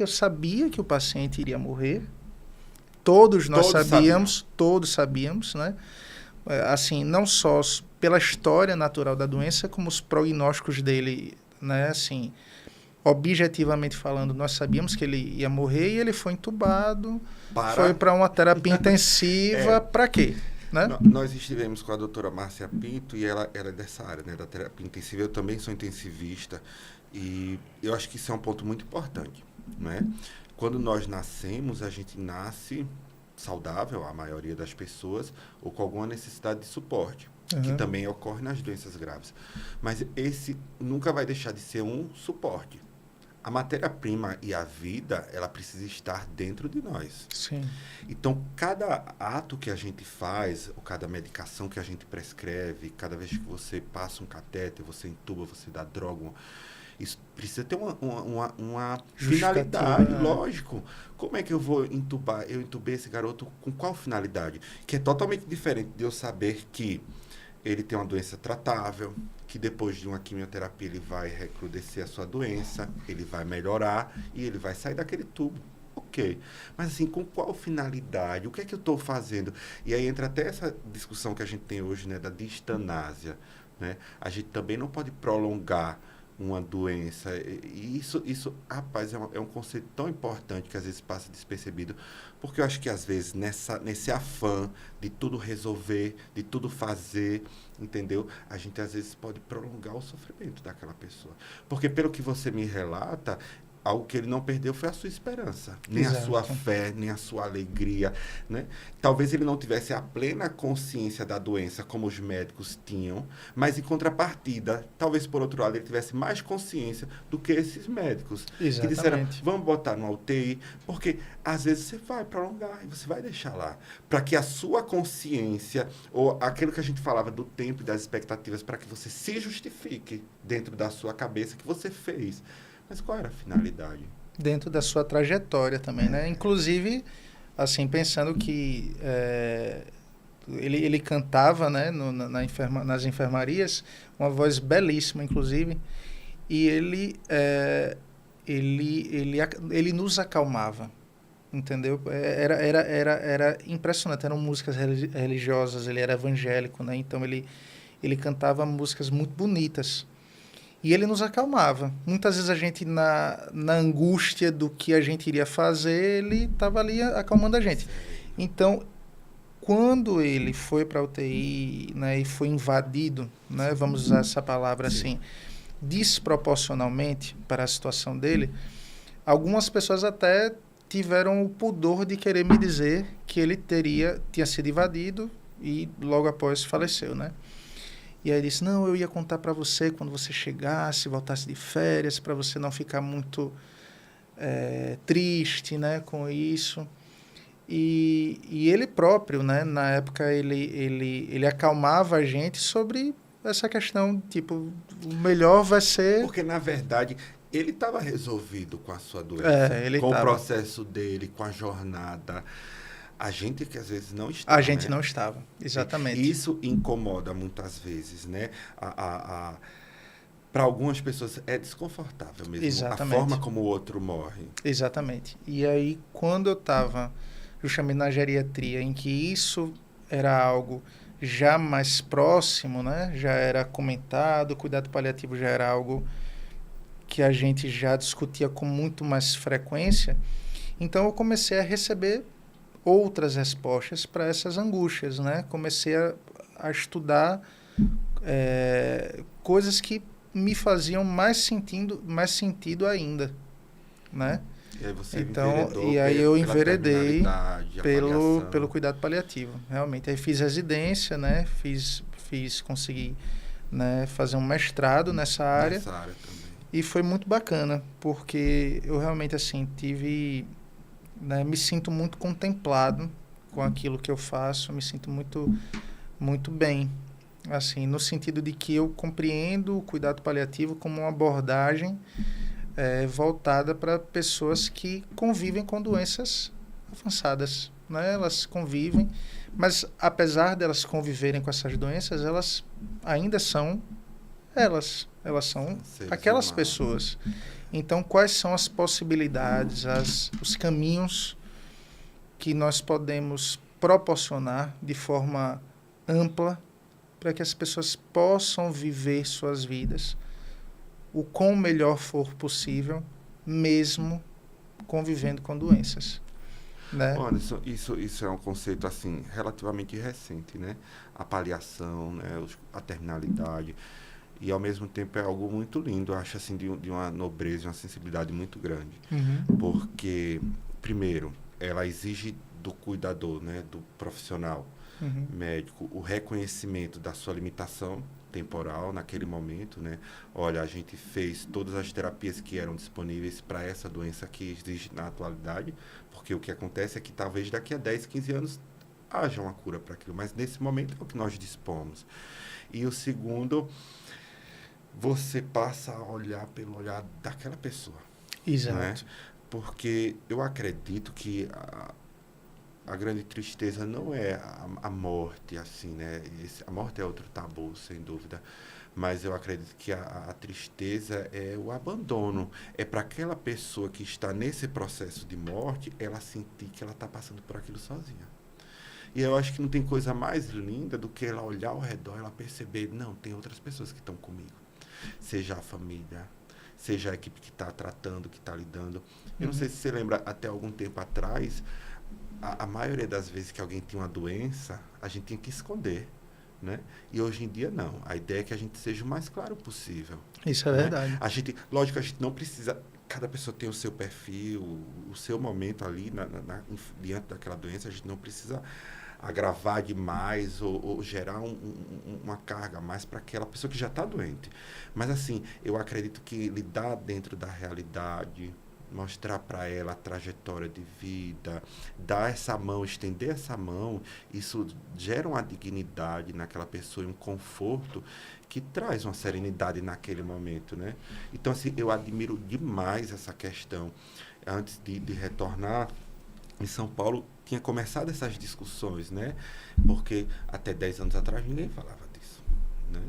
eu sabia que o paciente iria morrer. Todos sabíamos, né? Assim, não só pela história natural da doença, como os prognósticos dele, né? Assim, objetivamente falando, nós sabíamos que ele ia morrer e ele foi entubado, foi para uma terapia intensiva, para quê? Né? Nós estivemos com a doutora Márcia Pinto e ela é dessa área, né, da terapia intensiva. Eu também sou intensivista e eu acho que isso é um ponto muito importante, né? Quando nós nascemos, a gente nasce saudável, a maioria das pessoas, ou com alguma necessidade de suporte, que também ocorre nas doenças graves. Mas esse nunca vai deixar de ser um suporte. A matéria-prima e a vida, ela precisa estar dentro de nós. Sim. Então, cada ato que a gente faz, ou cada medicação que a gente prescreve, cada vez que você passa um catéter, você entuba, você dá droga, isso precisa ter uma finalidade, lógico. Como é que eu vou entubar? Eu entubei esse garoto com qual finalidade? Que é totalmente diferente de eu saber que ele tem uma doença tratável, que depois de uma quimioterapia ele vai recrudescer a sua doença, ele vai melhorar e ele vai sair daquele tubo. Ok. Mas assim, com qual finalidade? O que é que eu estou fazendo? E aí entra até essa discussão que a gente tem hoje, né, da distanásia, né? A gente também não pode prolongar uma doença. E isso, rapaz, é um conceito tão importante que às vezes passa despercebido, porque eu acho que às vezes nesse afã de tudo resolver, de tudo fazer, entendeu? A gente às vezes pode prolongar o sofrimento daquela pessoa. Porque pelo que você me relata, algo que ele não perdeu foi a sua esperança, nem a sua fé, nem a sua alegria, né? Talvez ele não tivesse a plena consciência da doença como os médicos tinham, mas em contrapartida, talvez por outro lado ele tivesse mais consciência do que esses médicos. Exatamente. Que disseram, vamos botar no UTI, porque às vezes você vai prolongar e você vai deixar lá, para que a sua consciência, ou aquilo que a gente falava do tempo e das expectativas, para que você se justifique dentro da sua cabeça que você fez. Mas qual era a finalidade? Dentro da sua trajetória também, né? Inclusive, assim, pensando que ele cantava, né, nas enfermarias, uma voz belíssima, inclusive, e ele nos acalmava, entendeu? Era impressionante, eram músicas religiosas, ele era evangélico, né? Então ele cantava músicas muito bonitas. E ele nos acalmava. Muitas vezes a gente, na angústia do que a gente iria fazer, ele estava ali acalmando a gente. Então, quando ele foi para a UTI, né, e foi invadido, né, vamos usar essa palavra assim, desproporcionalmente para a situação dele, algumas pessoas até tiveram o pudor de querer me dizer que ele tinha sido invadido e logo após faleceu, né? E aí ele disse, não, eu ia contar para você quando você chegasse, voltasse de férias, para você não ficar muito triste, né, com isso. E ele próprio, né, na época, ele acalmava a gente sobre essa questão, tipo, o melhor vai ser... Porque, na verdade, ele estava resolvido com a sua doença, com o processo dele, com a jornada... A gente que às vezes não estava. A gente não estava, exatamente. E isso incomoda muitas vezes, né? Para algumas pessoas é desconfortável mesmo. Exatamente. A forma como o outro morre. Exatamente. E aí, quando eu estava justamente na geriatria, em que isso era algo já mais próximo, né? Já era comentado, o cuidado paliativo já era algo que a gente já discutia com muito mais frequência. Então, eu comecei a receber outras respostas para essas angústias, né? Comecei a estudar coisas que me faziam mais sentido ainda, né? E aí você eu enveredei pelo cuidado paliativo, realmente. Aí fiz residência, né? Consegui, né, fazer um mestrado nessa área. Nessa área também. E foi muito bacana, porque eu realmente, assim, né, me sinto muito contemplado com aquilo que eu faço, me sinto muito, muito bem, assim, no sentido de que eu compreendo o cuidado paliativo como uma abordagem voltada para pessoas que convivem com doenças avançadas, né? Elas convivem, mas apesar delas conviverem com essas doenças, elas ainda são elas são aquelas pessoas. Então, quais são as possibilidades, os caminhos que nós podemos proporcionar de forma ampla para que as pessoas possam viver suas vidas o quão melhor for possível, mesmo convivendo com doenças, né? Bom, isso é um conceito assim relativamente recente, né? A paliação, né? A terminalidade. E, ao mesmo tempo, é algo muito lindo. Eu acho, assim, de uma nobreza e uma sensibilidade muito grande. Uhum. Porque, primeiro, ela exige do cuidador, né, do profissional médico, o reconhecimento da sua limitação temporal naquele momento, né? Olha, a gente fez todas as terapias que eram disponíveis para essa doença que existe na atualidade, porque o que acontece é que talvez daqui a 10, 15 anos haja uma cura para aquilo, mas nesse momento é o que nós dispomos. E o segundo... você passa a olhar pelo olhar daquela pessoa. Exato. Né? Porque eu acredito que a grande tristeza não é a morte, assim, né? A morte é outro tabu, sem dúvida. Mas eu acredito que a tristeza é o abandono. É para aquela pessoa que está nesse processo de morte, ela sentir que ela está passando por aquilo sozinha. E eu acho que não tem coisa mais linda do que ela olhar ao redor, ela perceber, não, tem outras pessoas que estão comigo. seja a família, seja a equipe que está tratando, que está lidando. Eu não sei se você lembra, até algum tempo atrás, a maioria das vezes que alguém tinha uma doença, a gente tinha que esconder, né? E hoje em dia, não. A ideia é que a gente seja o mais claro possível. Isso é né? verdade. Lógico, a gente não precisa... Cada pessoa tem o seu perfil, o seu momento ali diante daquela doença. A gente não precisa agravar demais ou gerar uma carga a mais para aquela pessoa que já está doente. Mas, assim, eu acredito que lidar dentro da realidade, mostrar para ela a trajetória de vida, dar essa mão, estender essa mão, isso gera uma dignidade naquela pessoa e um conforto que traz uma serenidade naquele momento, né? Então, assim, eu admiro demais essa questão. Antes de retornar, em São Paulo, tinha começado essas discussões, né? Porque até 10 anos atrás ninguém falava disso, né?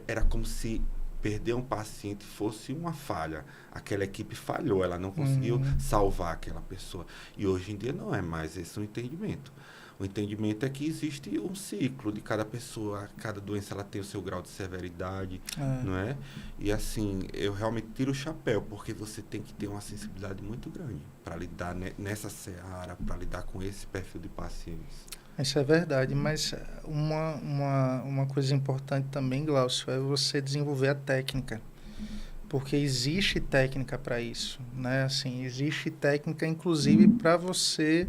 Era como se perder um paciente fosse uma falha. Aquela equipe falhou, ela não conseguiu salvar aquela pessoa. E hoje em dia não é mais esse o entendimento. O entendimento é que existe um ciclo de cada pessoa, cada doença ela tem o seu grau de severidade, não é? E assim, eu realmente tiro o chapéu, porque você tem que ter uma sensibilidade muito grande para lidar nessa seara, para lidar com esse perfil de pacientes. Isso é verdade, mas uma coisa importante também, Glaucio, é você desenvolver a técnica, porque existe técnica para isso, né? Assim, existe técnica, inclusive, para você,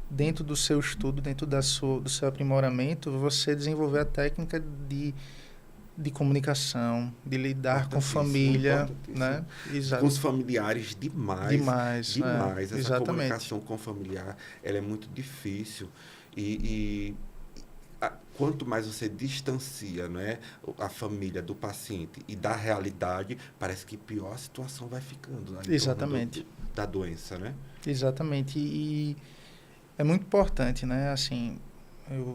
dentro do seu estudo, dentro do seu aprimoramento, você desenvolver a técnica de comunicação, de lidar com família, né? Com os familiares, demais. Demais. Essa Exatamente. comunicação com o familiar, ela é muito difícil. Quanto mais você distancia, né, a família do paciente e da realidade, parece que pior a situação vai ficando. Né, exatamente. Da doença, né? Exatamente. E é muito importante, né? Assim,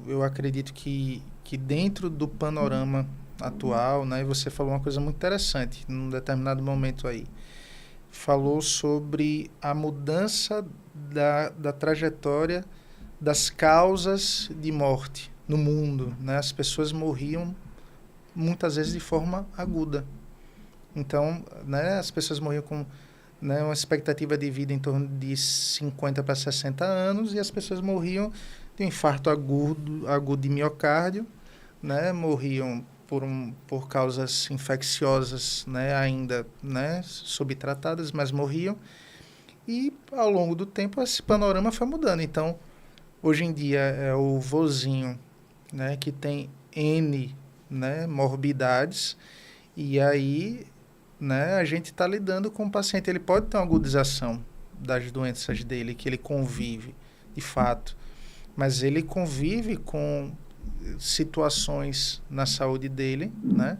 eu acredito que dentro do panorama atual, né, você falou uma coisa muito interessante num determinado momento aí. Falou sobre a mudança da trajetória das causas de morte no mundo, né? As pessoas morriam muitas vezes de forma aguda. Então, né, as pessoas morriam com, né, uma expectativa de vida em torno de 50 para 60 anos e as pessoas morriam de um infarto agudo de miocárdio, né? Morriam por causas infecciosas, né, ainda, né, subtratadas, mas morriam. E ao longo do tempo esse panorama foi mudando. Então, hoje em dia é o vozinho, né, que tem N, né, morbidades, e aí, né, a gente está lidando com o paciente. Ele pode ter uma agudização das doenças dele, que ele convive, de fato, mas ele convive com situações na saúde dele, né,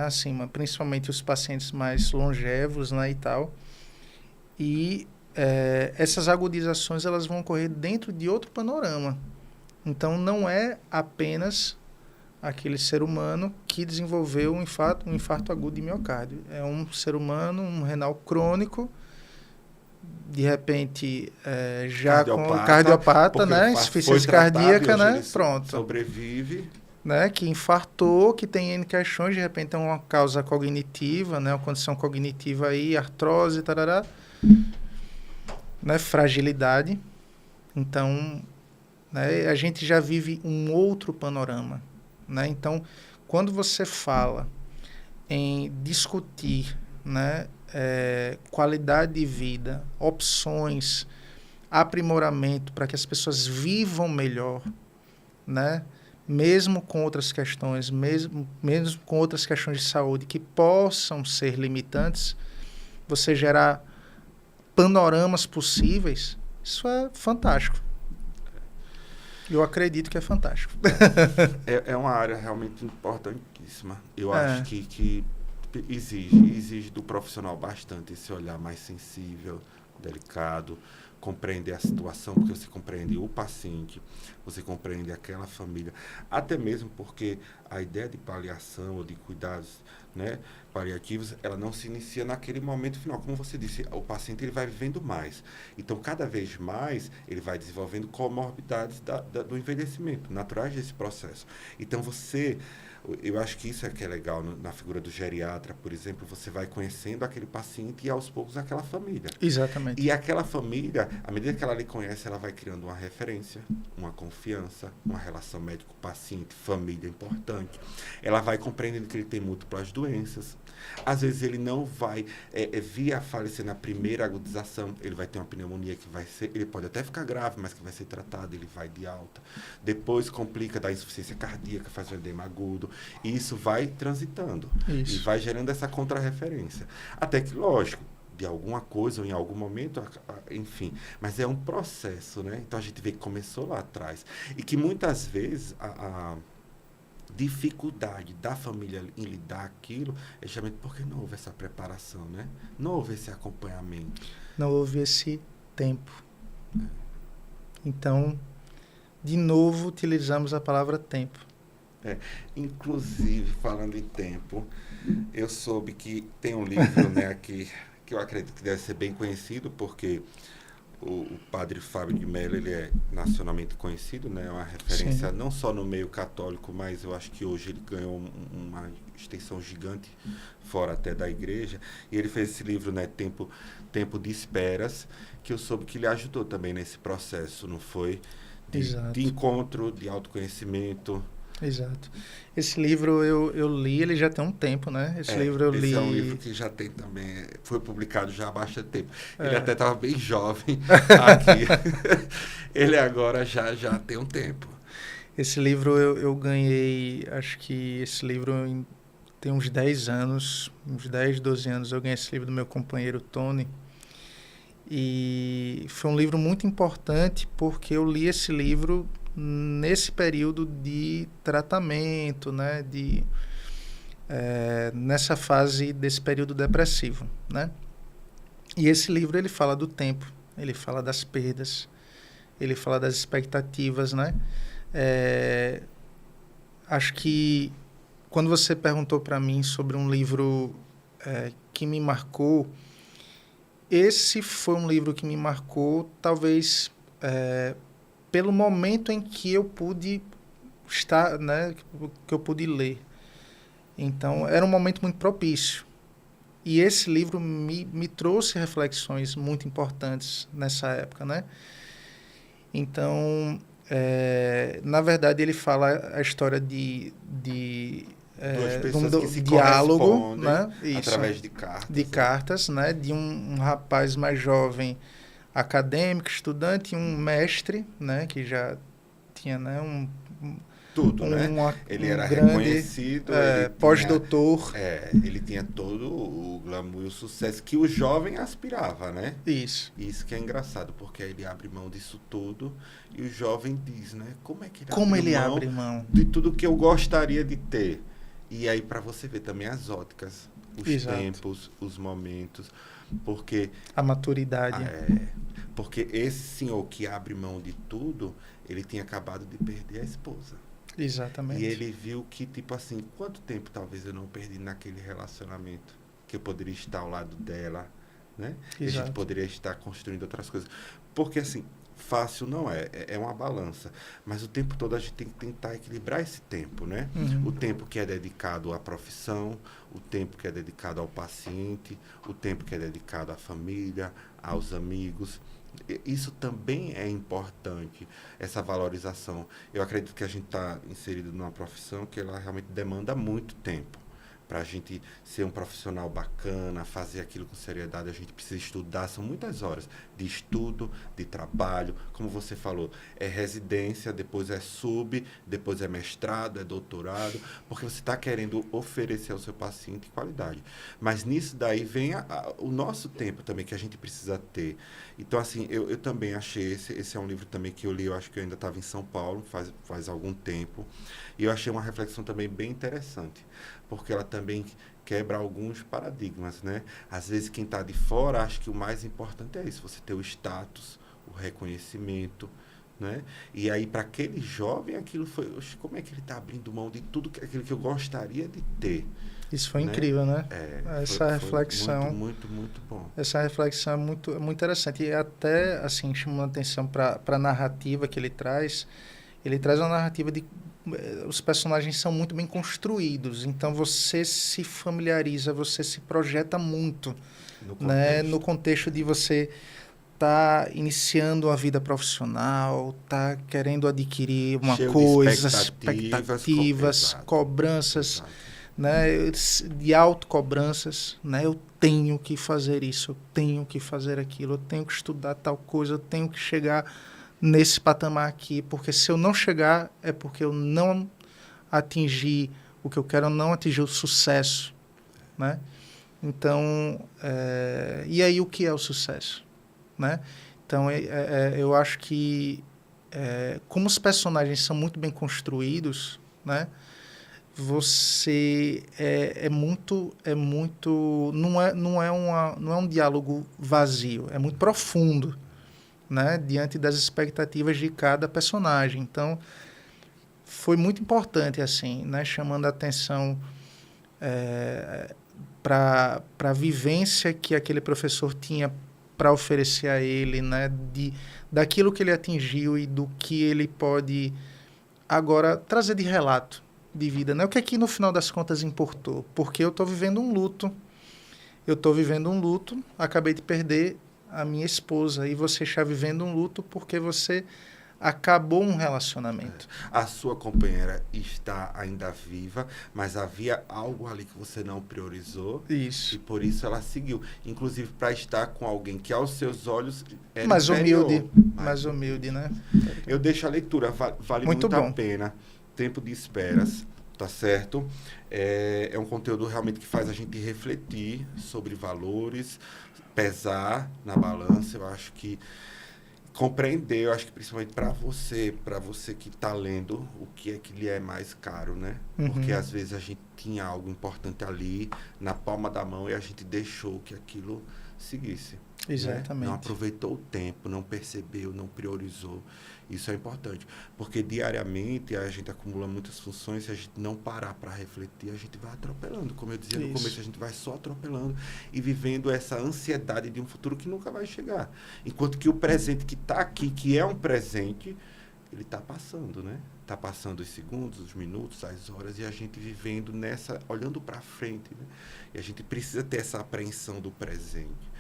assim, principalmente os pacientes mais longevos, né, e tal, e essas agudizações elas vão ocorrer dentro de outro panorama. Então, não é apenas aquele ser humano que desenvolveu um infarto agudo de miocárdio. É um ser humano, um renal crônico, de repente, já com cardiopata, né? Insuficiência cardíaca, né? Pronto. Sobrevive. Né? Que infartou, que tem N questões, de repente é uma causa cognitiva, né? Uma condição cognitiva aí, artrose, tarará. Né, fragilidade. Então, né, a gente já vive um outro panorama, né? Então, quando você fala em discutir, né, qualidade de vida, opções, aprimoramento para que as pessoas vivam melhor, né, mesmo com outras questões, mesmo com outras questões de saúde que possam ser limitantes, você gerar panoramas possíveis, isso é fantástico. Eu acredito que é fantástico. É uma área realmente importantíssima. Eu acho que exige do profissional bastante esse olhar mais sensível, delicado, compreender a situação, porque você compreende o paciente, você compreende aquela família, até mesmo porque a ideia de paliação ou de cuidados, né, paliativos, ela não se inicia naquele momento final. Como você disse, o paciente ele vai vivendo mais. Então, cada vez mais, ele vai desenvolvendo comorbidades do envelhecimento, naturais desse processo. Então, Eu acho que isso é que é legal na figura do geriatra, por exemplo, você vai conhecendo aquele paciente e aos poucos aquela família. Exatamente. E aquela família, à medida que ela lhe conhece, ela vai criando uma referência, uma confiança, uma relação médico-paciente, família importante. Ela vai compreendendo que ele tem múltiplas doenças. Às vezes ele não vai vir a falecer na primeira agudização, ele vai ter uma pneumonia que vai ser, ele pode até ficar grave, mas que vai ser tratado, ele vai de alta. Depois complica da insuficiência cardíaca, faz o edema agudo, e isso vai transitando. Isso. E vai gerando essa contrarreferência. Até que, lógico, de alguma coisa ou em algum momento, enfim, mas é um processo, né? Então a gente vê que começou lá atrás. E que muitas vezes a dificuldade da família em lidar aquilo é justamente porque não houve essa preparação, né? Não houve esse acompanhamento. Não houve esse tempo. Então, de novo, utilizamos a palavra tempo. Inclusive, falando em tempo, eu soube que tem um livro, né, aqui, que eu acredito que deve ser bem conhecido, porque o padre Fábio de Mello, ele é nacionalmente conhecido, né? É uma referência. Sim. Não só no meio católico, mas eu acho que hoje ele ganhou uma extensão gigante fora até da igreja. E ele fez esse livro, né, Tempo de Esperas, que eu soube que ele ajudou também nesse processo, não foi? De encontro, de autoconhecimento. Exato. Esse livro eu li, ele já tem um tempo, né? Esse livro eu li... Esse é um livro que já tem também, foi publicado já há bastante tempo. Ele até estava bem jovem aqui. Ele agora já tem um tempo. Esse livro eu ganhei, acho que esse livro tem uns 10 anos, uns 10, 12 anos, eu ganhei esse livro do meu companheiro Tony. E foi um livro muito importante porque eu li esse livro nesse período de tratamento, né, nessa fase desse período depressivo, né? E esse livro ele fala do tempo, ele fala das perdas, ele fala das expectativas, né? Acho que quando você perguntou para mim sobre um livro que me marcou, esse foi um livro que me marcou, talvez pelo momento em que eu pude estar, né, que eu pude ler. Então, era um momento muito propício. E esse livro me trouxe reflexões muito importantes nessa época, né? Então, na verdade, ele fala a história de duas pessoas que se diálogo, né? Através de cartas. De cartas, né? De um rapaz mais jovem, acadêmico, estudante, e um mestre, né? Que já tinha, né? Tudo, né? Ele era grande, reconhecido. Pós-doutor. Ele tinha todo o glamour e o sucesso que o jovem aspirava, né? Isso. Isso que é engraçado, porque aí ele abre mão disso tudo e o jovem diz, né? Como é que ele abre mão de tudo que eu gostaria de ter? E aí, para você ver também as óticas, os tempos, os momentos, porque... A maturidade. Porque esse senhor que abre mão de tudo, ele tinha acabado de perder a esposa. Exatamente. E ele viu que, tipo assim, quanto tempo talvez eu não perdi naquele relacionamento, que eu poderia estar ao lado dela, né? E a gente poderia estar construindo outras coisas. Porque, assim, fácil não é uma balança. Mas o tempo todo a gente tem que tentar equilibrar esse tempo, né? Uhum. O tempo que é dedicado à profissão, o tempo que é dedicado ao paciente, o tempo que é dedicado à família, aos amigos. Isso também é importante, essa valorização. Eu acredito que a gente está inserido numa profissão que ela realmente demanda muito tempo. Para a gente ser um profissional bacana, fazer aquilo com seriedade, a gente precisa estudar. São muitas horas de estudo, de trabalho. Como você falou, é residência, depois é depois é mestrado, é doutorado, porque você está querendo oferecer ao seu paciente qualidade. Mas nisso daí vem o nosso tempo também, que a gente precisa ter. Então, assim, eu também achei, esse é um livro também que eu li, eu acho que eu ainda estava em São Paulo, faz algum tempo, e eu achei uma reflexão também bem interessante, porque ela também quebra alguns paradigmas, né? Às vezes quem está de fora acha que o mais importante é isso, você ter o status, o reconhecimento, né? E aí para aquele jovem aquilo foi, como é que ele está abrindo mão de tudo aquilo que eu gostaria de ter? Isso foi incrível, né? Essa reflexão. Foi muito bom. Essa reflexão é muito interessante. E até, assim, chamando a atenção para a narrativa que ele traz. Ele traz uma narrativa os personagens são muito bem construídos, então você se familiariza, você se projeta muito, né? No contexto de você estar iniciando a vida profissional, tá querendo adquirir uma Cheio coisa, de expectativas, exato, cobranças, exato. né? De autocobranças, né? Eu tenho que fazer isso, eu tenho que fazer aquilo, eu tenho que estudar tal coisa, eu tenho que chegar nesse patamar aqui, porque se eu não chegar é porque eu não atingir o que eu quero, eu não atingir o sucesso, né? Então, e aí o que é o sucesso, né? Então, eu acho que como os personagens são muito bem construídos, né? Você não é um diálogo vazio, é muito profundo, né, diante das expectativas de cada personagem. Então, foi muito importante, assim, né, chamando a atenção para a vivência que aquele professor tinha para oferecer a ele, né, daquilo que ele atingiu e do que ele pode agora trazer de relato de vida, né? O que é que no final das contas importou? Porque eu estou vivendo um luto, acabei de perder a minha esposa e você está vivendo um luto porque você acabou um relacionamento. A sua companheira está ainda viva, mas havia algo ali que você não priorizou. Isso. E por isso ela seguiu. Inclusive para estar com alguém que aos seus olhos era mais inferior. Mais humilde, né? Eu deixo a leitura, vale muito a pena. Tempo de esperas, tá certo? É um conteúdo realmente que faz a gente refletir sobre valores, pesar na balança. Eu acho que compreender, eu acho que principalmente para você que está lendo, o que é que lhe é mais caro, né? Porque às vezes a gente tinha algo importante ali na palma da mão e a gente deixou que aquilo seguisse. Exatamente. Né? Não aproveitou o tempo, não percebeu, não priorizou. Isso é importante, porque diariamente a gente acumula muitas funções, se a gente não parar para refletir, a gente vai atropelando. Como eu dizia no começo, a gente vai só atropelando e vivendo essa ansiedade de um futuro que nunca vai chegar. Enquanto que o presente que está aqui, que é um presente, ele está passando, né? Está passando os segundos, os minutos, as horas, e a gente vivendo nessa, olhando para frente, né? E a gente precisa ter essa apreensão do presente.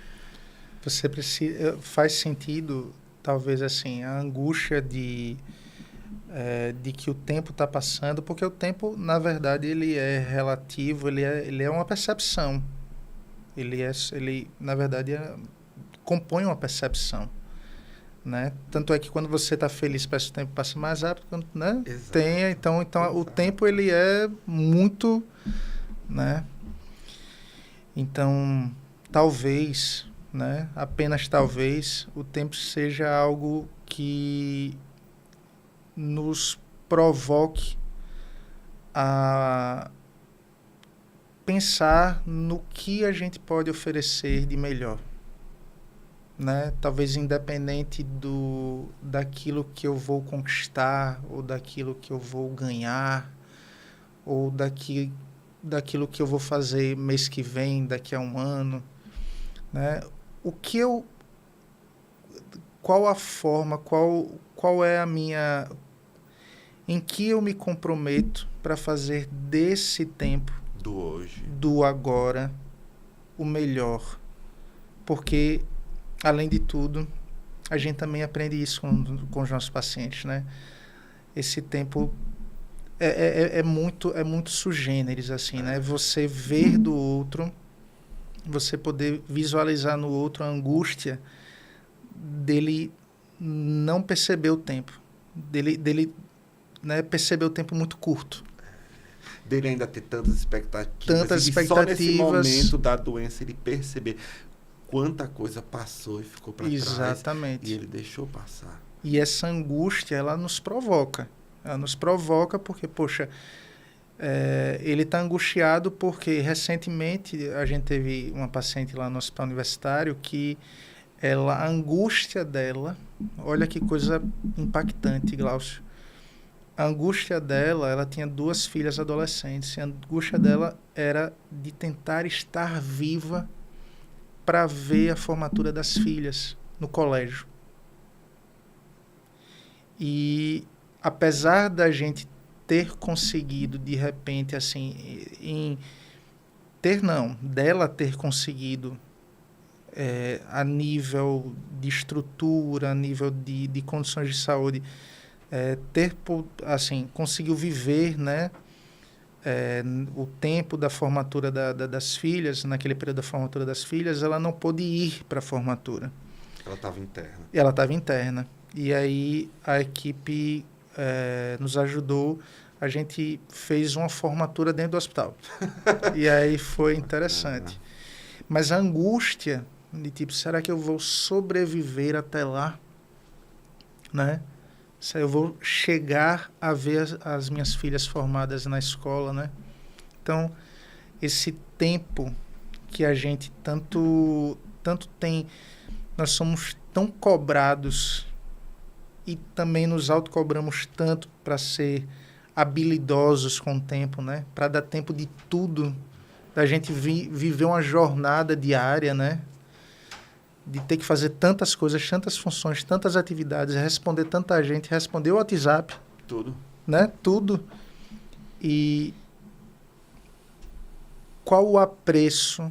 Você precisa, faz sentido, talvez assim, a angústia de que o tempo está passando, porque o tempo, na verdade, ele é relativo, ele é uma percepção. Ele na verdade, compõe uma percepção, né? Tanto é que quando você está feliz, parece que o tempo passa mais rápido, né? Então o tempo, ele é muito, né? Então, talvez, né? Apenas talvez, o tempo seja algo que nos provoque a pensar no que a gente pode oferecer de melhor, né? Talvez independente daquilo que eu vou conquistar, ou daquilo que eu vou ganhar, ou daquilo que eu vou fazer mês que vem, daqui a um ano, né? Qual a forma, qual é a minha... Em que eu me comprometo para fazer desse tempo, do hoje, do agora, o melhor. Porque, além de tudo, a gente também aprende isso com os nossos pacientes, né? Esse tempo é muito sui generis, assim, né? Você ver do outro, você poder visualizar no outro a angústia dele não perceber o tempo, dele né, perceber o tempo muito curto. Dele ainda ter tantas expectativas. E só nesse momento da doença ele perceber quanta coisa passou e ficou para trás. Exatamente. E ele deixou passar. E essa angústia, ela nos provoca. Ela nos provoca porque, poxa, ele está angustiado porque recentemente a gente teve uma paciente lá no hospital universitário que a angústia dela, olha que coisa impactante, Glaucio. A angústia dela, ela tinha 2 filhas adolescentes, e a angústia dela era de tentar estar viva para ver a formatura das filhas no colégio. E apesar da gente ter conseguido, de repente, assim, dela ter conseguido, a nível de estrutura, a nível de condições de saúde, conseguiu viver, né, o tempo da formatura das filhas, naquele período da formatura das filhas, ela não pôde ir para a formatura. Ela estava interna. Ela estava interna. E aí a equipe nos ajudou, a gente fez uma formatura dentro do hospital. E aí foi interessante. Mas a angústia de tipo, será que eu vou sobreviver até lá? Né? Eu vou chegar a ver as minhas filhas formadas na escola, né? Então, esse tempo que a gente tanto tem, nós somos tão cobrados e também nos autocobramos tanto para ser habilidosos com o tempo, né? Para dar tempo de tudo, da gente viver uma jornada diária, né? De ter que fazer tantas coisas, tantas funções, tantas atividades, responder tanta gente, responder o WhatsApp. Tudo. Né? Tudo. E qual o apreço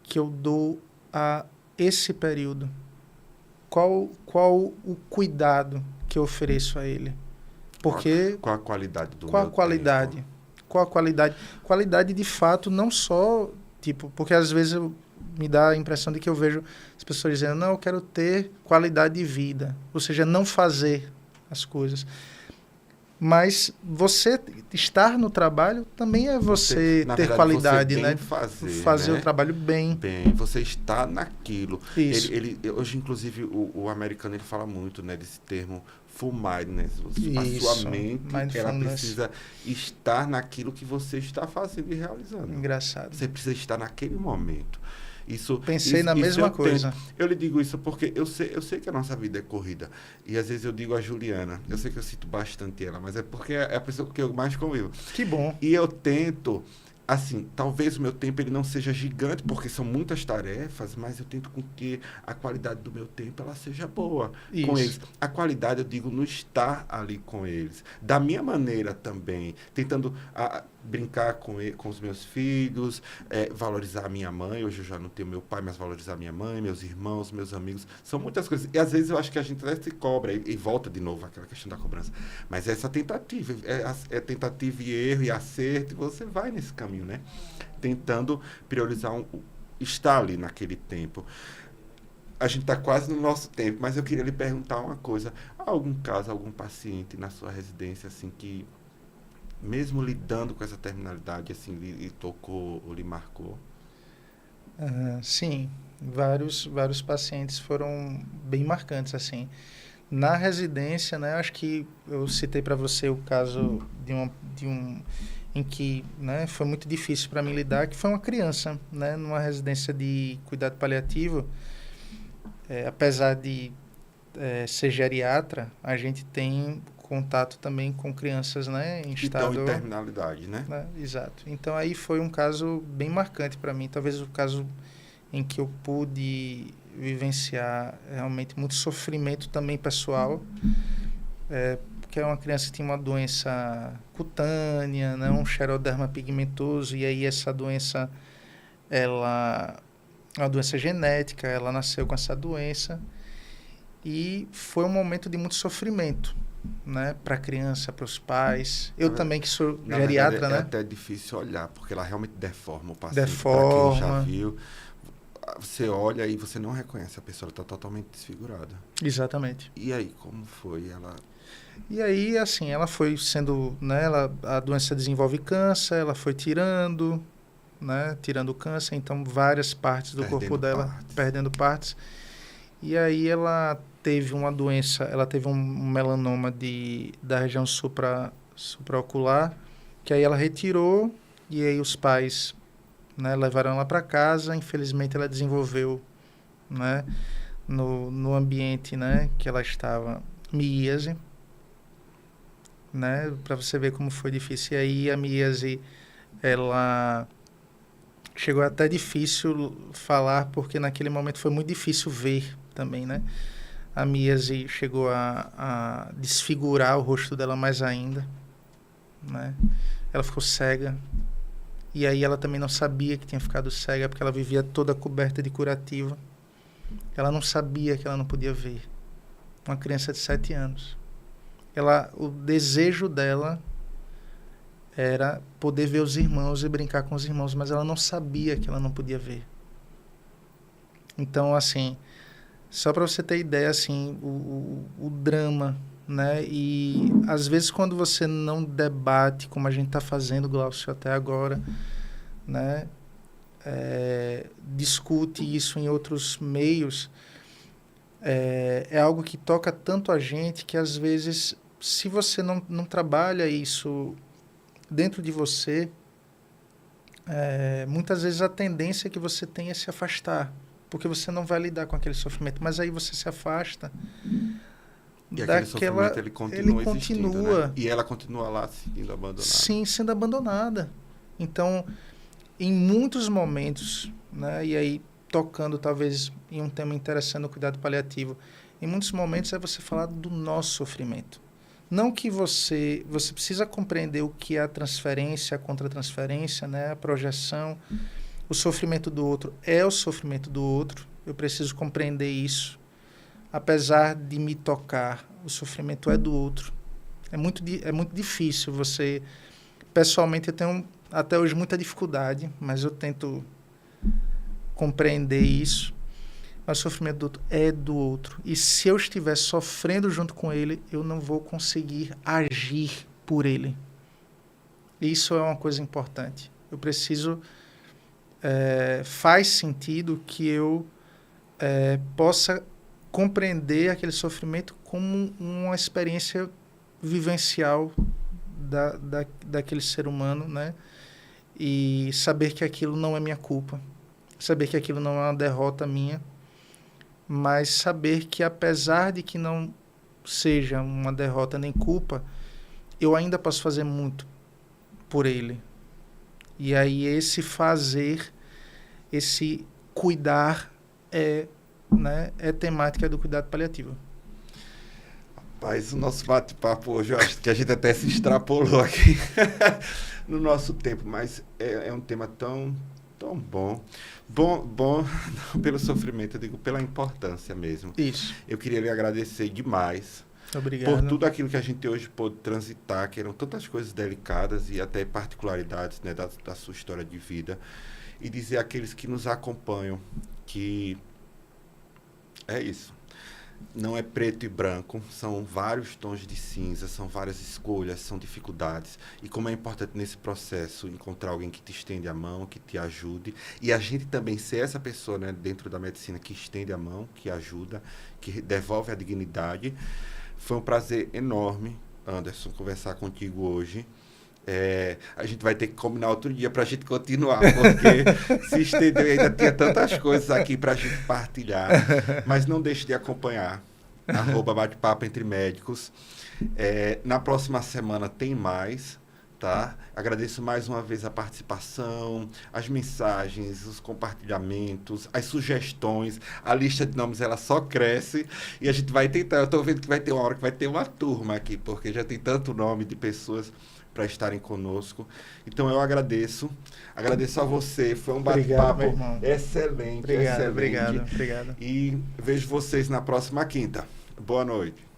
que eu dou a esse período? Qual o cuidado que eu ofereço a ele? Porque... Qual a qualidade do Qual a qualidade? tempo? Qual a qualidade? Qualidade, de fato, não só... Tipo, porque às vezes me dá a impressão de que eu vejo as pessoas dizendo, não, eu quero ter qualidade de vida. Ou seja, não fazer as coisas. Mas você estar no trabalho também é você ter verdade, qualidade, você né? Fazer, né? O trabalho bem. Bem, você está naquilo. Isso. Hoje, inclusive, o americano ele fala muito, né, desse termo full mindfulness. Isso. A sua mente, ela precisa estar naquilo que você está fazendo e realizando. Engraçado. Você precisa estar naquele momento. Pensei na mesma coisa. Eu lhe digo isso porque eu sei que a nossa vida é corrida. E às vezes eu digo a Juliana, eu sei que eu cito bastante ela, mas é porque é a pessoa com quem eu mais convivo. Que bom. E eu tento, assim, talvez o meu tempo ele não seja gigante, porque são muitas tarefas, mas eu tento com que a qualidade do meu tempo ela seja boa com eles. A qualidade, eu digo, no estar ali com eles. Da minha maneira também, tentando brincar com os meus filhos, valorizar a minha mãe. Hoje eu já não tenho meu pai, mas valorizar a minha mãe, meus irmãos, meus amigos. São muitas coisas. E às vezes eu acho que a gente até se cobra e volta de novo aquela questão da cobrança. Mas essa tentativa, tentativa e erro e acerto, e você vai nesse caminho, né? Tentando priorizar estar ali naquele tempo. A gente está quase no nosso tempo, mas eu queria lhe perguntar uma coisa. Há algum caso, algum paciente na sua residência, assim, que mesmo lidando com essa terminalidade, assim, lhe tocou ou lhe marcou? Sim, vários pacientes foram bem marcantes, assim. Na residência, né, acho que eu citei para você o caso de um em que, né, foi muito difícil para mim lidar, que foi uma criança, né, numa residência de cuidado paliativo. Apesar de ser geriatra, a gente tem contato também com crianças, né, em estado de terminalidade, né? Exato. Então aí foi um caso bem marcante para mim, talvez o caso em que eu pude vivenciar realmente muito sofrimento também pessoal, porque é uma criança que tinha uma doença cutânea, né, um xeroderma pigmentoso, e aí essa doença, ela é uma doença genética, ela nasceu com essa doença, e foi um momento de muito sofrimento, né, para a criança, para os pais. Eu também, que sou geriatra, verdade, né? É até difícil olhar, porque ela realmente deforma o paciente. Deforma. Para quem já viu, você olha e você não reconhece, a pessoa está totalmente desfigurada. Exatamente. E aí, como foi? E aí, assim, ela foi sendo, né, a doença desenvolve câncer, ela foi tirando, né, tirando o câncer, então várias partes do corpo dela perdendo partes. E aí ela teve uma doença, ela teve um melanoma da região supraocular, que aí ela retirou, e aí os pais, né, levaram ela para casa. Infelizmente ela desenvolveu, né, no ambiente, né, que ela estava, miíase, né, para você ver como foi difícil. E aí a miíase, ela chegou até difícil falar, porque naquele momento foi muito difícil ver também, né? A míase chegou a desfigurar o rosto dela mais ainda, né? Ela ficou cega. E aí ela também não sabia que tinha ficado cega, porque ela vivia toda coberta de curativa. Ela não sabia que ela não podia ver. Uma criança de 7 anos. O desejo dela era poder ver os irmãos e brincar com os irmãos, mas ela não sabia que ela não podia ver. Então, assim, só para você ter ideia, assim, o drama, né? E às vezes quando você não debate, como a gente está fazendo, Glaucio, até agora, né? Discute isso em outros meios, é algo que toca tanto a gente que às vezes, se você não trabalha isso dentro de você, muitas vezes a tendência que você tem é se afastar, porque você não vai lidar com aquele sofrimento, mas aí você se afasta. E aquele sofrimento, ele continua existindo, né? E ela continua lá sendo abandonada. Sim, sendo abandonada. Então, em muitos momentos, né, e aí tocando talvez em um tema interessante no cuidado paliativo, em muitos momentos é você falar do nosso sofrimento. Não que você precisa compreender o que é a transferência, a contratransferência, né, a projeção. O sofrimento do outro é o sofrimento do outro. Eu preciso compreender isso. Apesar de me tocar, o sofrimento é do outro. É muito difícil você... Pessoalmente, eu tenho até hoje muita dificuldade, mas eu tento compreender isso. Mas o sofrimento do outro é do outro. E se eu estiver sofrendo junto com ele, eu não vou conseguir agir por ele. Isso é uma coisa importante. Eu preciso... faz sentido que eu possa compreender aquele sofrimento como uma experiência vivencial daquele ser humano, né? E saber que aquilo não é minha culpa, saber que aquilo não é uma derrota minha, mas saber que apesar de que não seja uma derrota nem culpa, eu ainda posso fazer muito por ele. E aí esse fazer, esse cuidar é temática do cuidado paliativo. Rapaz, o nosso bate-papo hoje, eu acho que a gente até se extrapolou aqui no nosso tempo, mas é um tema tão bom. Bom não pelo sofrimento, eu digo pela importância mesmo. Isso. Eu queria lhe agradecer demais. Obrigado. Por tudo aquilo que a gente hoje pôde transitar, que eram tantas coisas delicadas e até particularidades, né, da sua história de vida. E dizer àqueles que nos acompanham que é isso. Não é preto e branco, são vários tons de cinza, são várias escolhas, são dificuldades. E como é importante nesse processo encontrar alguém que te estende a mão, que te ajude. E a gente também ser essa pessoa, né, dentro da medicina que estende a mão, que ajuda, que devolve a dignidade. Foi um prazer enorme, Anderson, conversar contigo hoje. A gente vai ter que combinar outro dia para a gente continuar, porque se estendeu e ainda tinha tantas coisas aqui para a gente partilhar. Mas não deixe de acompanhar, @bate-papo entre médicos. Na próxima semana tem mais, tá? Agradeço mais uma vez a participação, as mensagens, os compartilhamentos, as sugestões. A lista de nomes, ela só cresce e a gente vai tentar. Eu estou vendo que vai ter uma hora que vai ter uma turma aqui, porque já tem tanto nome de pessoas para estarem conosco. Então eu agradeço a você, foi um bate-papo excelente. Obrigado. E vejo vocês na próxima quinta. Boa noite.